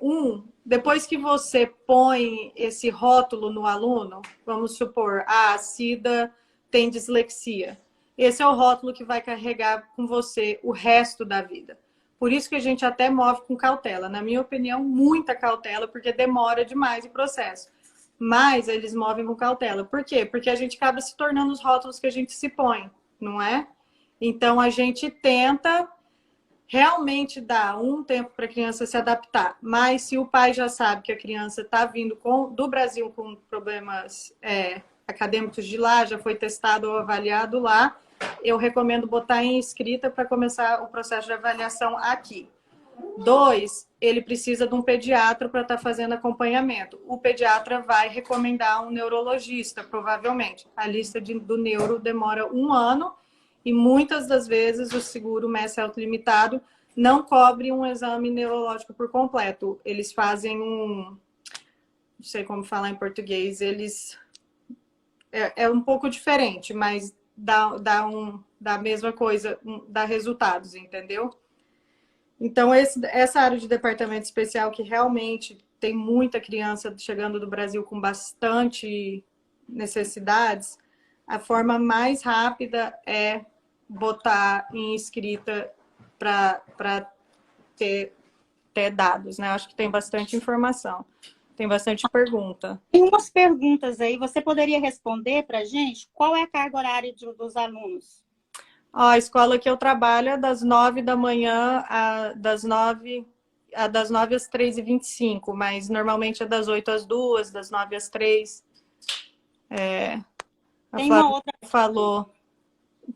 depois que você põe esse rótulo no aluno, vamos supor, a Cida tem dislexia. Esse é o rótulo que vai carregar com você o resto da vida. Por isso que a gente até move com cautela. Na minha opinião, muita cautela, porque demora demais o processo. Mas eles movem com cautela. Por quê? Porque a gente acaba se tornando os rótulos que a gente se põe, não é? Então, a gente tenta realmente dá um tempo para a criança se adaptar. Mas se o pai já sabe que a criança está vindo do Brasil com problemas acadêmicos de lá, já foi testado ou avaliado lá, eu recomendo botar em escrita para começar o processo de avaliação aqui. 2, ele precisa de um pediatra para estar fazendo acompanhamento. O pediatra vai recomendar um neurologista, provavelmente. A lista do neuro demora 1 ano e muitas das vezes o seguro Mass Health Limitado não cobre um exame neurológico por completo. Eles fazem não sei como falar em português, é um pouco diferente, mas dá a mesma coisa, dá resultados, entendeu? Então, essa área de departamento especial, que realmente tem muita criança chegando do Brasil com bastante necessidades, a forma mais rápida é botar em escrita para ter dados, né? Acho que tem bastante informação, tem bastante pergunta. Tem umas perguntas aí, você poderia responder para a gente? Qual é a carga horária dos alunos? A escola que eu trabalho é das 9 da manhã das 9 às 3h25, mas normalmente é das 8 às 2, das 9 às 3. A Flávia falou,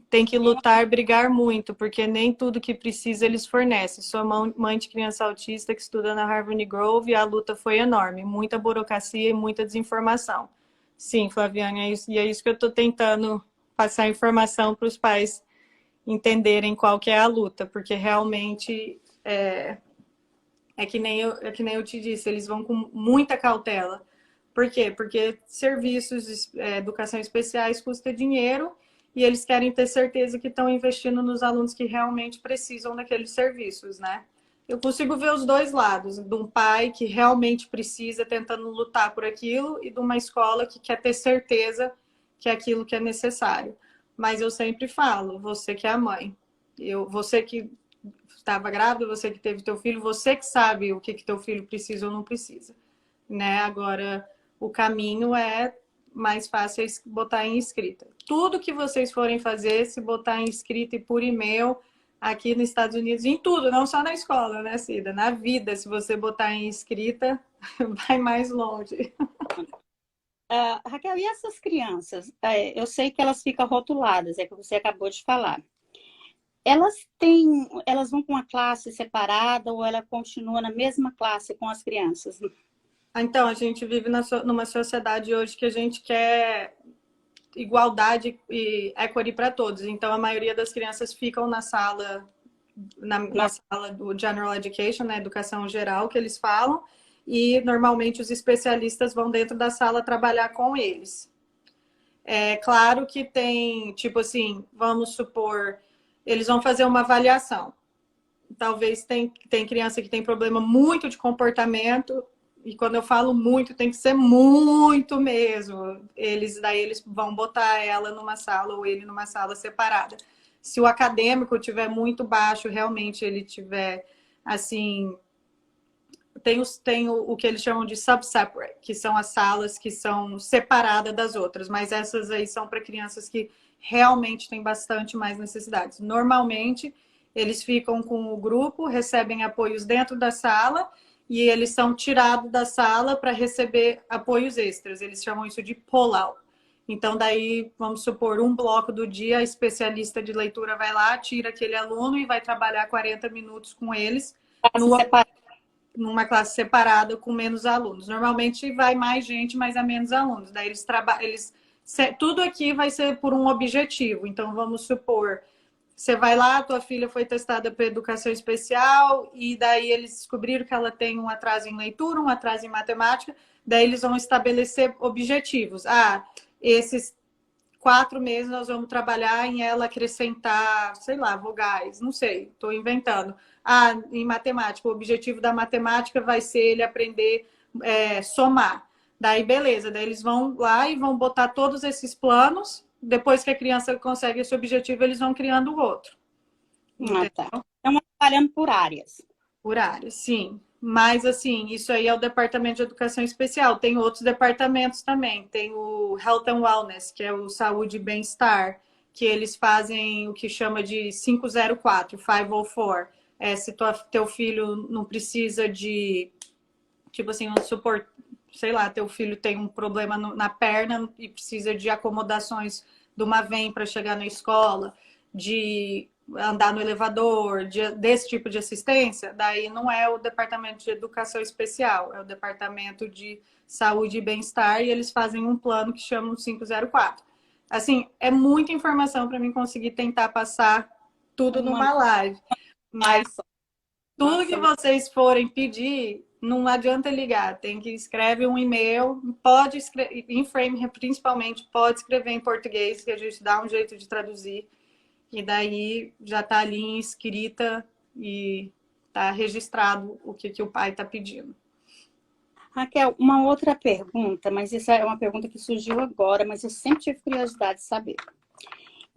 tem que lutar, brigar muito, porque nem tudo que precisa eles fornecem. Sou mãe de criança autista que estuda na Harvard Grove e a luta foi enorme. Muita burocracia e muita desinformação. Sim, Flaviane, é isso, e é isso que eu estou tentando passar informação para os pais entenderem qual que é a luta, porque realmente é que nem eu te disse, eles vão com muita cautela. Por quê? Porque serviços de educação especiais custa dinheiro e eles querem ter certeza que estão investindo nos alunos que realmente precisam daqueles serviços, né? Eu consigo ver os dois lados, de um pai que realmente precisa, tentando lutar por aquilo, e de uma escola que quer ter certeza que é aquilo que é necessário. Mas eu sempre falo, você que é a mãe, você que estava grávida, você que teve teu filho, você que sabe o que teu filho precisa ou não precisa, né? Agora, o caminho é mais fácil botar em escrita. Tudo que vocês forem fazer, se botar em escrita e por e-mail, aqui nos Estados Unidos, em tudo, não só na escola, né, Cida? Na vida, se você botar em escrita, vai mais longe. Raquel, e essas crianças? Eu sei que elas ficam rotuladas, é que você acabou de falar. Elas vão com uma classe separada ou ela continua na mesma classe com as crianças? Então, a gente vive numa sociedade hoje que a gente quer igualdade e equity para todos. Então, a maioria das crianças ficam na sala, na sala do General Education, né, educação geral, que eles falam, e normalmente os especialistas vão dentro da sala trabalhar com eles. É claro que tem, tipo assim, vamos supor, eles vão fazer uma avaliação. Talvez tem criança que tem problema muito de comportamento, e quando eu falo muito, tem que ser muito mesmo. Daí eles vão botar ela numa sala ou ele numa sala separada. Se o acadêmico tiver muito baixo, realmente ele tiver, assim, tem o que eles chamam de sub-separate, que são as salas que são separadas das outras, mas essas aí são para crianças que realmente têm bastante mais necessidades. Normalmente, eles ficam com o grupo, recebem apoios dentro da sala e eles são tirados da sala para receber apoios extras. Eles chamam isso de pull-out. Então, daí, vamos supor, um bloco do dia, a especialista de leitura vai lá, tira aquele aluno e vai trabalhar 40 minutos com eles numa classe separada com menos alunos. Normalmente vai mais gente, mas há menos alunos. Daí tudo aqui vai ser por um objetivo. Então, vamos supor, você vai lá, tua filha foi testada para educação especial e daí eles descobriram que ela tem um atraso em leitura, um atraso em matemática, daí eles vão estabelecer objetivos. Esses 4 meses nós vamos trabalhar em ela acrescentar, sei lá, vogais, não sei, estou inventando. Em matemática, o objetivo da matemática vai ser ele aprender somar. Daí, beleza, daí eles vão lá e vão botar todos esses planos. Depois que a criança consegue esse objetivo, eles vão criando o outro. Tá. Então, trabalhando por áreas. Por áreas, sim. Mas, assim, isso aí é o departamento de educação especial. Tem outros departamentos também. Tem o Health and Wellness, que é o saúde e bem-estar, que eles fazem o que chama de 504, 504. Se teu filho não precisa de, tipo assim, vamos supor, sei lá, teu filho tem um problema na perna e precisa de acomodações de uma van para chegar na escola, de andar no elevador, desse tipo de assistência, daí não é o departamento de educação especial, é o departamento de saúde e bem-estar, e eles fazem um plano que chama o 504. Assim, é muita informação para mim conseguir tentar passar tudo numa live. Mas tudo que vocês forem pedir, não adianta ligar, tem que escrever um e-mail, pode escrever, em Frame principalmente, pode escrever em português, que a gente dá um jeito de traduzir, e daí já está ali em escrita e está registrado o que o pai está pedindo. Raquel, uma outra pergunta, mas isso é uma pergunta que surgiu agora, mas eu sempre tive curiosidade de saber.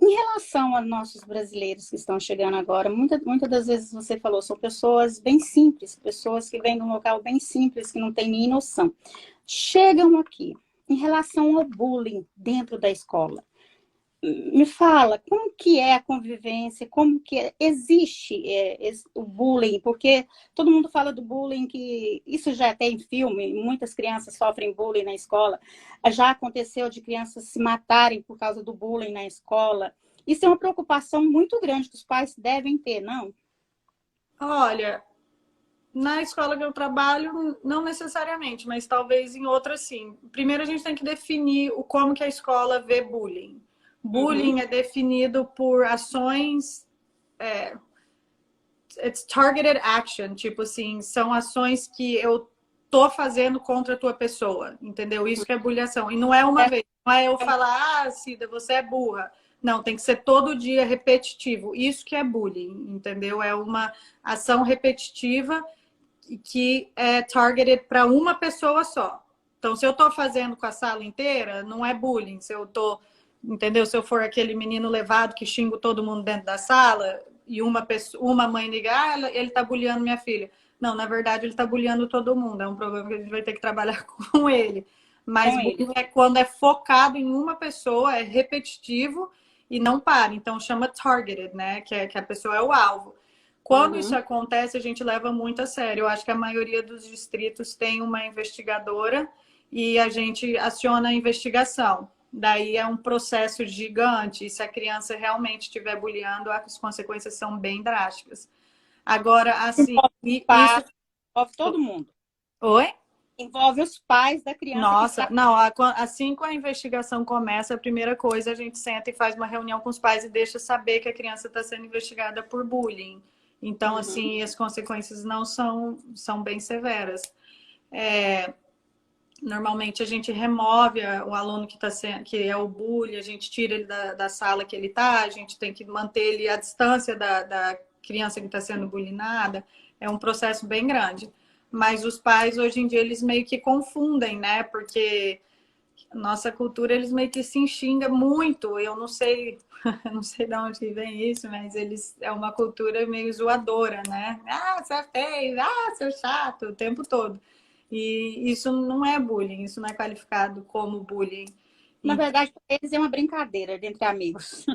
Em relação a nossos brasileiros que estão chegando agora, muitas das vezes você falou, são pessoas bem simples, pessoas que vêm de um local bem simples, que não têm nem noção. Chegam aqui, em relação ao bullying dentro da escola. Me fala, como que é a convivência, como que existe o bullying, porque todo mundo fala do bullying, que isso já tem em filme, muitas crianças sofrem bullying na escola, já aconteceu de crianças se matarem por causa do bullying na escola. Isso é uma preocupação muito grande que os pais devem ter, não? Olha, na escola que eu trabalho, não necessariamente, mas talvez em outras sim. Primeiro a gente tem que definir como que a escola vê bullying. Bullying é definido por ações, it's targeted action, tipo assim, são ações que eu tô fazendo contra a tua pessoa, entendeu? Isso que é bullying. E não é uma vez, não é eu falar, ah, Cida, você é burra. Não, tem que ser todo dia repetitivo. Isso que é bullying, entendeu? É uma ação repetitiva que é targeted para uma pessoa só. Então, se eu tô fazendo com a sala inteira, não é bullying. Se eu tô, entendeu? Se eu for aquele menino levado que xinga todo mundo dentro da sala e uma mãe ligar, ah, ele tá bullying minha filha. Não, na verdade, ele tá bullying todo mundo. É um problema que a gente vai ter que trabalhar com ele. Mas bullying é quando é focado em uma pessoa, é repetitivo e não para. Então, chama targeted, né? Que a pessoa é o alvo. Quando isso acontece, a gente leva muito a sério. Eu acho que a maioria dos distritos tem uma investigadora e a gente aciona a investigação. Daí é um processo gigante. E se a criança realmente estiver bullyingando, as consequências são bem drásticas. Agora, assim... Envolve todo mundo. Oi? Envolve os pais da criança. Nossa, não, assim que a investigação começa, a primeira coisa, a gente senta e faz uma reunião com os pais e deixa saber que a criança está sendo investigada por bullying. Então, assim, as consequências não são bem severas. Normalmente a gente remove o aluno que é o bully, a gente tira ele da sala que ele está, a gente tem que manter ele à distância da criança que está sendo bullyingada. É um processo bem grande. Mas os pais, hoje em dia, eles meio que confundem, né? Porque nossa cultura, eles meio que se xingam muito. Eu não sei, não sei de onde vem isso, mas é uma cultura meio zoadora, né? Ah, você é feio, ah, seu chato, o tempo todo. E isso não é bullying, isso não é qualificado como bullying. Na verdade, para eles é uma brincadeira entre amigos.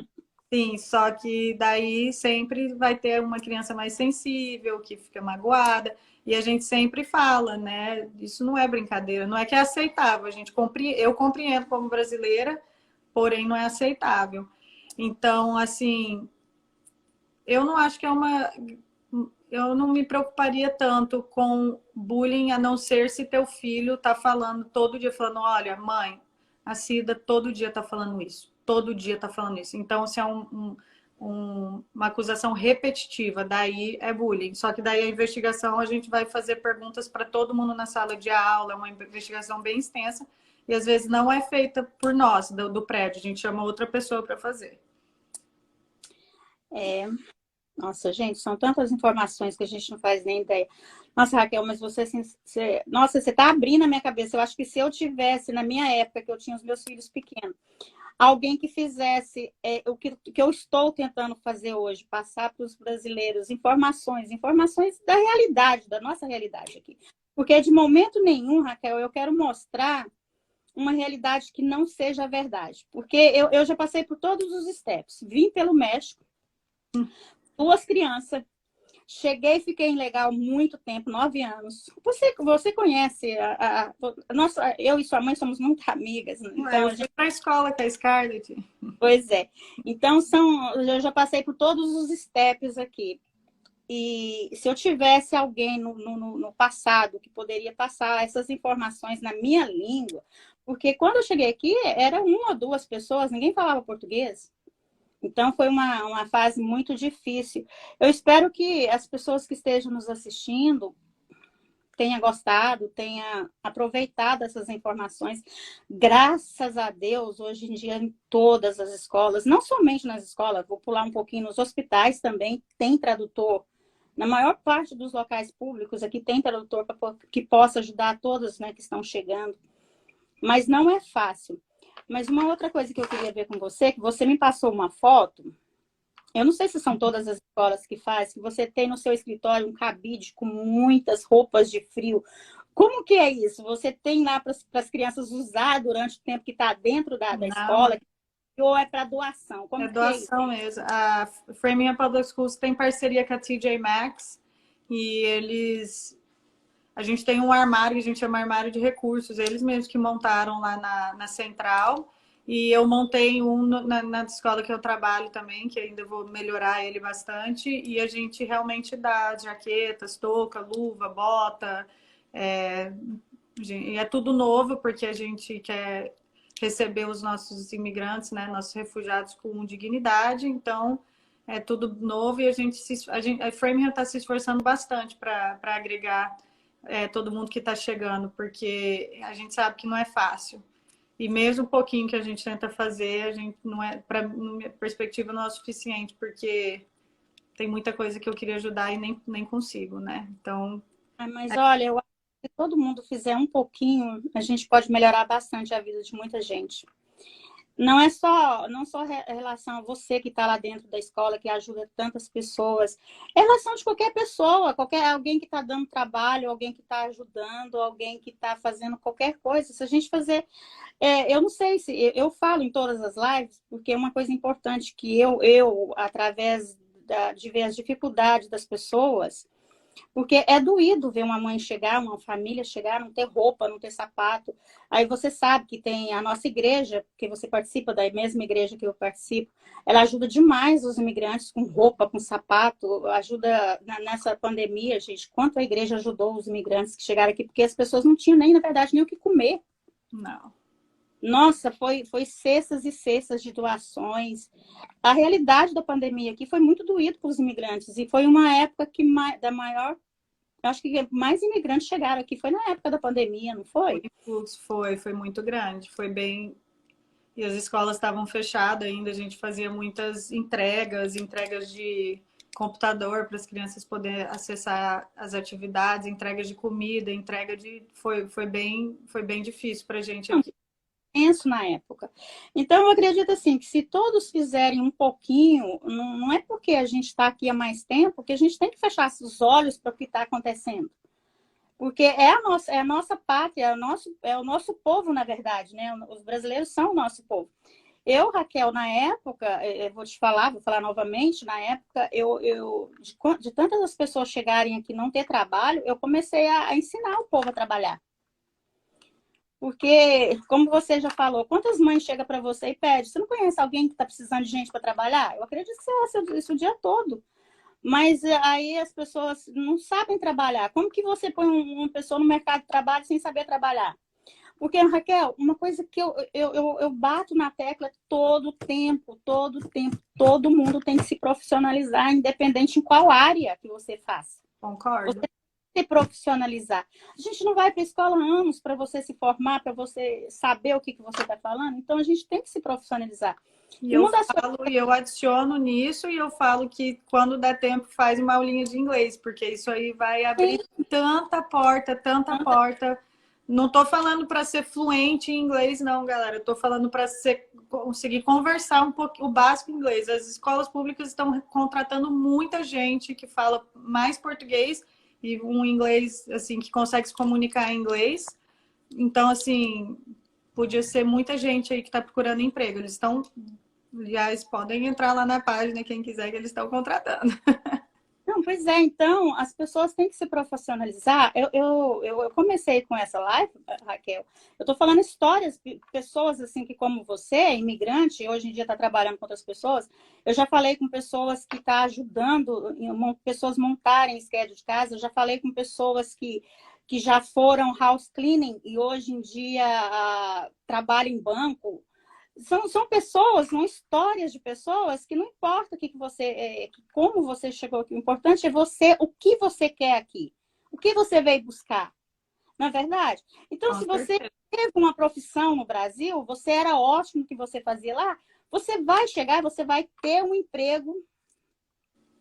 Sim, só que daí sempre vai ter uma criança mais sensível, que fica magoada, e a gente sempre fala, né? Isso não é brincadeira, não é que é aceitável. Eu compreendo como brasileira, porém não é aceitável. Então, assim, eu não acho que eu não me preocuparia tanto com bullying, a não ser se teu filho tá falando todo dia, falando, olha, mãe, a Cida todo dia tá falando isso. Todo dia tá falando isso. Então, se é uma acusação repetitiva, daí é bullying. Só que daí a investigação, a gente vai fazer perguntas para todo mundo na sala de aula, é uma investigação bem extensa, e às vezes não é feita por nós, do prédio, a gente chama outra pessoa para fazer. Nossa, gente, são tantas informações que a gente não faz nem ideia. Nossa, Raquel, mas você, assim, nossa, você está abrindo a minha cabeça. Eu acho que se eu tivesse, na minha época, que eu tinha os meus filhos pequenos, alguém que fizesse o que eu estou tentando fazer hoje, passar para os brasileiros informações da realidade, da nossa realidade aqui. Porque de momento nenhum, Raquel, eu quero mostrar uma realidade que não seja a verdade. Porque eu já passei por todos os steps. Vim pelo México, 2 crianças, Cheguei e fiquei em Legal muito tempo, 9 anos. Você conhece nossa, eu e sua mãe somos muito amigas. Então, Eu fui para a escola com a Scarlett. pois é. Então, eu já passei por todos os steps aqui. E se eu tivesse alguém no passado que poderia passar essas informações na minha língua, porque quando eu cheguei aqui, era uma ou duas pessoas, ninguém falava português. Então, foi uma fase muito difícil. Eu espero que as pessoas que estejam nos assistindo tenham gostado, tenham aproveitado essas informações. Graças a Deus, hoje em dia, em todas as escolas, não somente nas escolas, vou pular um pouquinho, nos hospitais também tem tradutor. Na maior parte dos locais públicos aqui tem tradutor que possa ajudar todos, né, que estão chegando. Mas não é fácil. Mas uma outra coisa que eu queria ver com você, que você me passou uma foto, eu não sei se são todas as escolas que faz, que você tem no seu escritório um cabide com muitas roupas de frio. Como que é isso? Você tem lá para as crianças usar durante o tempo que está dentro da Não, escola, ou é para doação? é Como que é isso? doação mesmo. A Framingham Public Schools tem parceria com a TJ Maxx e a gente tem um armário, a gente chama armário de recursos, eles mesmos que montaram lá na central. E eu montei um na escola que eu trabalho também, que ainda vou melhorar ele bastante. E a gente realmente dá jaquetas, touca, luva, bota. E é tudo novo, porque a gente quer receber os nossos imigrantes, né, nossos refugiados com dignidade. Então, é tudo novo e a Framingham está se esforçando bastante para agregar todo mundo que está chegando, porque a gente sabe que não é fácil. E mesmo um pouquinho que a gente tenta fazer, a gente não é, para minha perspectiva, não é o suficiente, porque tem muita coisa que eu queria ajudar e nem consigo, né? Então. Mas olha, eu acho que se todo mundo fizer um pouquinho, a gente pode melhorar bastante a vida de muita gente. Não só relação a você que está lá dentro da escola, que ajuda tantas pessoas, é relação de qualquer pessoa, alguém que está dando trabalho, alguém que está ajudando, alguém que está fazendo qualquer coisa. Se a gente fazer, eu não sei se eu falo em todas as lives, porque é uma coisa importante que através de ver as dificuldades das pessoas. Porque é doído ver uma mãe chegar, uma família chegar, não ter roupa, não ter sapato. Aí você sabe que tem a nossa igreja, que você participa da mesma igreja que eu participo, ela ajuda demais os imigrantes com roupa, com sapato, ajuda nessa pandemia, gente. Quanto a igreja ajudou os imigrantes que chegaram aqui, porque as pessoas não tinham nem, na verdade, nem o que comer. Não. Nossa, foi cestas e cestas de doações. A realidade da pandemia aqui foi muito doído para os imigrantes. E foi uma época acho que mais imigrantes chegaram aqui. Foi na época da pandemia, não foi? O influxo foi muito grande. Foi bem. E as escolas estavam fechadas ainda. A gente fazia muitas entregas de computador para as crianças poderem acessar as atividades, entregas de comida, foi bem difícil para a gente aqui. Penso na época. Então, eu acredito assim, que se todos fizerem um pouquinho, não é porque a gente está aqui há mais tempo que a gente tem que fechar os olhos para o que está acontecendo. Porque é a nossa pátria, é o nosso povo, na verdade, né? Os brasileiros são o nosso povo. Eu, Raquel, na época, eu vou falar novamente, na época, de tantas as pessoas chegarem aqui e não ter trabalho, eu comecei a ensinar o povo a trabalhar. Porque, como você já falou, quantas mães chegam para você e pedem? Você não conhece alguém que está precisando de gente para trabalhar? Eu acredito que você faça isso o dia todo. Mas aí as pessoas não sabem trabalhar. Como que você põe uma pessoa no mercado de trabalho sem saber trabalhar? Porque, Raquel, uma coisa que eu bato na tecla todo tempo, todo mundo tem que se profissionalizar, independente em qual área que você faça. Concordo. Você se profissionalizar. A gente não vai para a escola há anos para você se formar, para você saber o que você está falando. Então, a gente tem que se profissionalizar. E eu adiciono nisso e eu falo que quando der tempo faz uma aulinha de inglês, porque isso aí vai abrir tanta porta. Não estou falando para ser fluente em inglês, não, galera. Eu estou falando para conseguir conversar um pouco o básico em inglês. As escolas públicas estão contratando muita gente que fala mais português e um inglês assim que consegue se comunicar em inglês. Então, assim, podia ser muita gente aí que está procurando emprego. Eles podem entrar lá na página, quem quiser, que eles estão contratando. Não, Pois é, então, as pessoas têm que se profissionalizar. Eu comecei com essa live, Raquel. Eu estou falando histórias de pessoas assim que, como você, imigrante, e hoje em dia está trabalhando com outras pessoas. Eu já falei com pessoas que estão ajudando pessoas montarem schedule de casa. Eu já falei com pessoas que já foram house cleaning e hoje em dia trabalham em banco. São pessoas, são histórias de pessoas que não importa o que você, como você chegou aqui. O importante é você, o que você quer aqui. O que você veio buscar. Não é verdade? Então, se você teve uma profissão no Brasil, você era ótimo no que você fazia lá, você vai chegar, você vai ter um emprego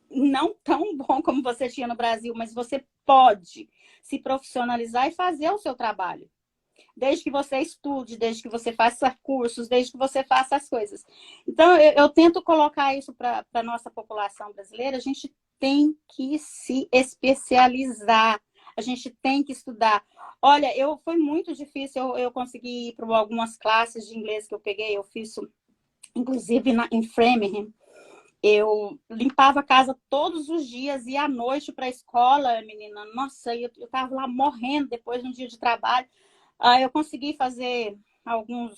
não tão bom como você tinha no Brasil, mas você pode se profissionalizar e fazer o seu trabalho. Desde que você estude, desde que você faça cursos, desde que você faça as coisas. Então, eu tento colocar isso para a nossa população brasileira. A gente tem que se especializar, a gente tem que estudar. Olha, foi muito difícil eu conseguir ir para algumas classes de inglês que eu peguei. Eu fiz, inclusive, em Framingham. Eu limpava a casa todos os dias, ia à noite para a escola, menina. Nossa, eu estava lá morrendo depois de um dia de trabalho. Eu consegui fazer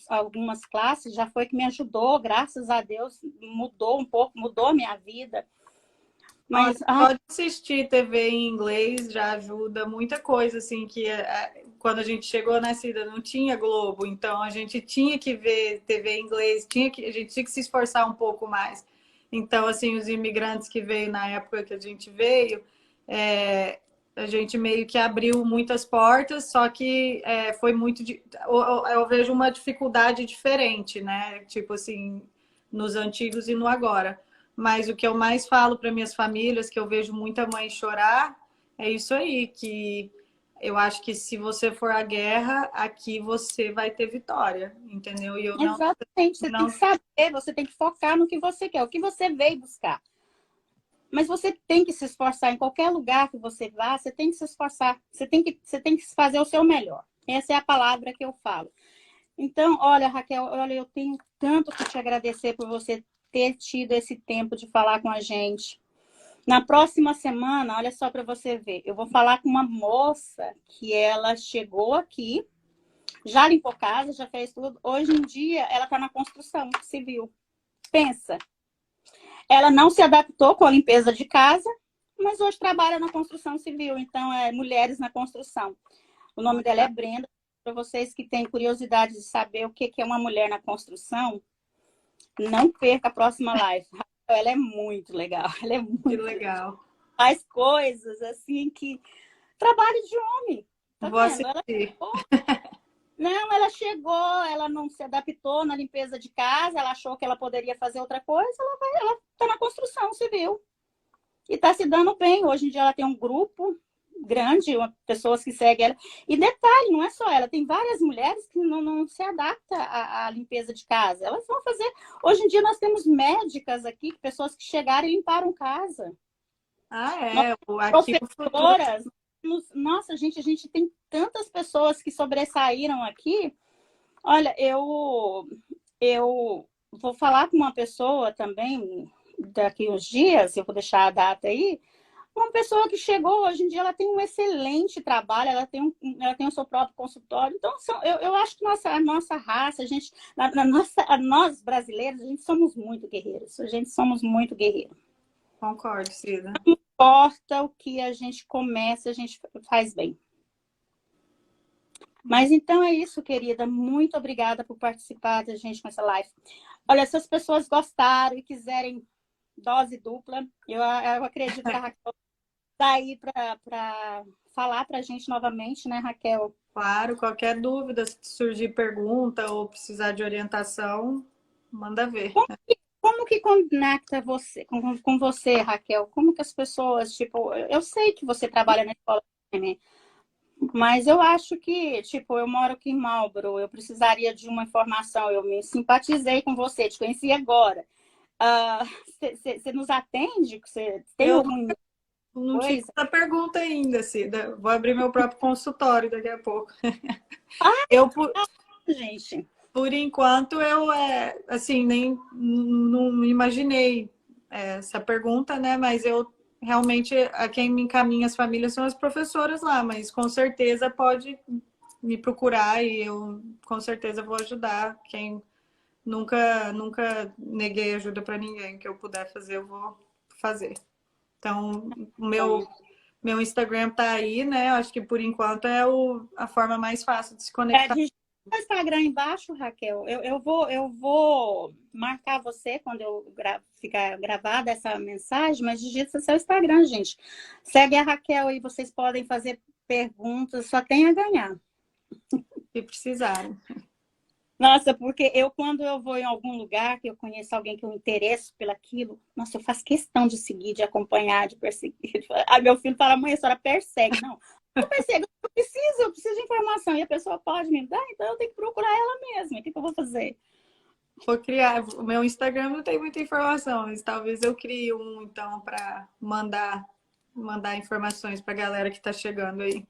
algumas classes, já foi que me ajudou, graças a Deus, mudou um pouco, mudou a minha vida. Mas pode assistir TV em inglês, já ajuda muita coisa, assim, que quando a gente chegou na cidade não tinha Globo, então a gente tinha que ver TV em inglês, a gente tinha que se esforçar um pouco mais. Então, assim, os imigrantes que veio na época que a gente veio, a gente meio que abriu muitas portas, só que foi muito... Eu vejo uma dificuldade diferente, né? Tipo assim, nos antigos e no agora. Mas o que eu mais falo para minhas famílias, que eu vejo muita mãe chorar, é isso aí, que eu acho que se você for à guerra, aqui você vai ter vitória, entendeu? E eu não... Exatamente, você tem que saber, você tem que focar no que você quer, o que você veio buscar. Mas você tem que se esforçar em qualquer lugar que você vá, você tem que se esforçar, você tem que fazer o seu melhor. Essa é a palavra que eu falo. Então, olha, Raquel, olha, eu tenho tanto que te agradecer por você ter tido esse tempo de falar com a gente. Na próxima semana, olha só para você ver, eu vou falar com uma moça que ela chegou aqui, já limpou casa, já fez tudo. Hoje em dia, ela está na construção civil. Pensa. Ela não se adaptou com a limpeza de casa, mas hoje trabalha na construção civil. Então, é Mulheres na Construção. O nome dela é Brenda. Para vocês que têm curiosidade de saber o que é uma mulher na construção, não perca a próxima live. Ela é muito legal. Ela é muito legal. Faz coisas assim que... Trabalho de homem. Tá Vou vendo? assistir. Ela chegou, ela não se adaptou na limpeza de casa, ela achou que ela poderia fazer outra coisa, ela está na construção civil. E está se dando bem. Hoje em dia ela tem um grupo grande, pessoas que seguem ela. E detalhe, não é só ela, tem várias mulheres que não se adaptam à limpeza de casa. Elas vão fazer... Hoje em dia nós temos médicas aqui, pessoas que chegaram e limparam casa. Aqui professoras. Nossa, gente, a gente tem tantas pessoas que sobressaíram aqui. Olha, eu vou falar com uma pessoa também daqui uns dias, eu vou deixar a data aí. Uma pessoa que chegou, hoje em dia, ela tem um excelente trabalho, ela tem o seu próprio consultório. Então, eu acho que a nossa raça, nós brasileiros, a gente somos muito guerreiros. A gente somos muito guerreiros. Concordo, Cida. Não importa o que a gente começa, a gente faz bem. Mas então é isso, querida. Muito obrigada por participar da gente com essa live. Olha, se as pessoas gostaram e quiserem dose dupla, eu acredito que a Raquel está aí para falar para a gente novamente, né, Raquel? Claro, qualquer dúvida, se surgir pergunta ou precisar de orientação, manda ver. Como que conecta você com você, Raquel? Como que as pessoas, tipo, eu sei que você trabalha na escola, né? Mas eu acho que, tipo, eu moro aqui em Marlborough, eu precisaria de uma informação, eu me simpatizei com você, te conheci agora. Você nos atende? Você tem algum... Não tive essa pergunta ainda, Cida. Vou abrir meu próprio consultório daqui a pouco. Gente. Por enquanto, eu, assim, nem não imaginei essa pergunta, né? Mas eu realmente a quem me encaminha as famílias são as professoras lá, mas com certeza pode me procurar e eu com certeza vou ajudar. Quem nunca neguei ajuda para ninguém, que eu puder fazer, eu vou fazer. Então, o meu Instagram tá aí, né? Acho que por enquanto é a forma mais fácil de se conectar. Digita o Instagram embaixo, Raquel. Eu vou marcar você quando eu ficar gravada essa mensagem, mas digita seu Instagram, gente. Segue a Raquel e vocês podem fazer perguntas, só tem a ganhar. Se precisarem. Nossa, porque quando eu vou em algum lugar, que eu conheço alguém que eu interesso pelaquilo, nossa, eu faço questão de seguir, de acompanhar, de perseguir. Aí meu filho fala, mãe, a senhora persegue. Não, eu percebo, eu preciso de informação. E a pessoa pode me dar, então eu tenho que procurar ela mesma. O que eu vou fazer? Vou criar. O meu Instagram não tem muita informação, mas talvez eu crie um, então, para mandar informações para a galera que está chegando aí.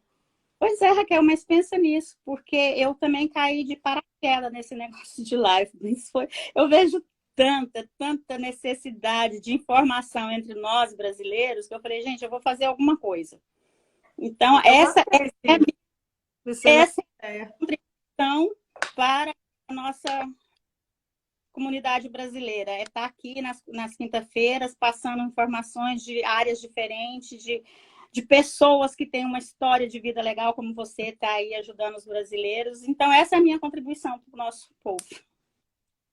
Pois é, Raquel, mas pensa nisso, porque eu também caí de paraquedas nesse negócio de live. Isso foi, eu vejo tanta necessidade de informação entre nós brasileiros, que eu falei, gente, eu vou fazer alguma coisa. Então, essa é a minha contribuição para a nossa comunidade brasileira. É estar aqui nas quinta-feiras, passando informações de áreas diferentes, de pessoas que têm uma história de vida legal, como você está aí ajudando os brasileiros. Então, essa é a minha contribuição para o nosso povo.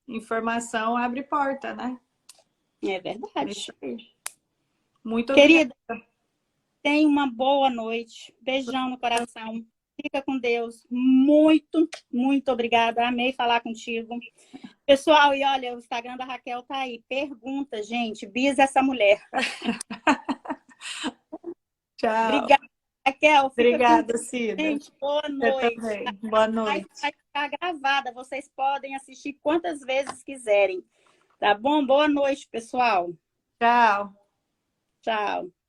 Informação abre porta, né? É verdade. Muito obrigada. Querida, tenha uma boa noite. Beijão no coração. Fica com Deus. Muito, muito obrigada. Amei falar contigo. Pessoal, e olha, o Instagram da Raquel tá aí. Pergunta, gente. Bisa essa mulher. Tchau. Obrigada, Raquel. Obrigada, Cida. Gente, boa noite. Também. Boa noite. Vai ficar gravada. Vocês podem assistir quantas vezes quiserem. Tá bom? Boa noite, pessoal. Tchau. Tchau.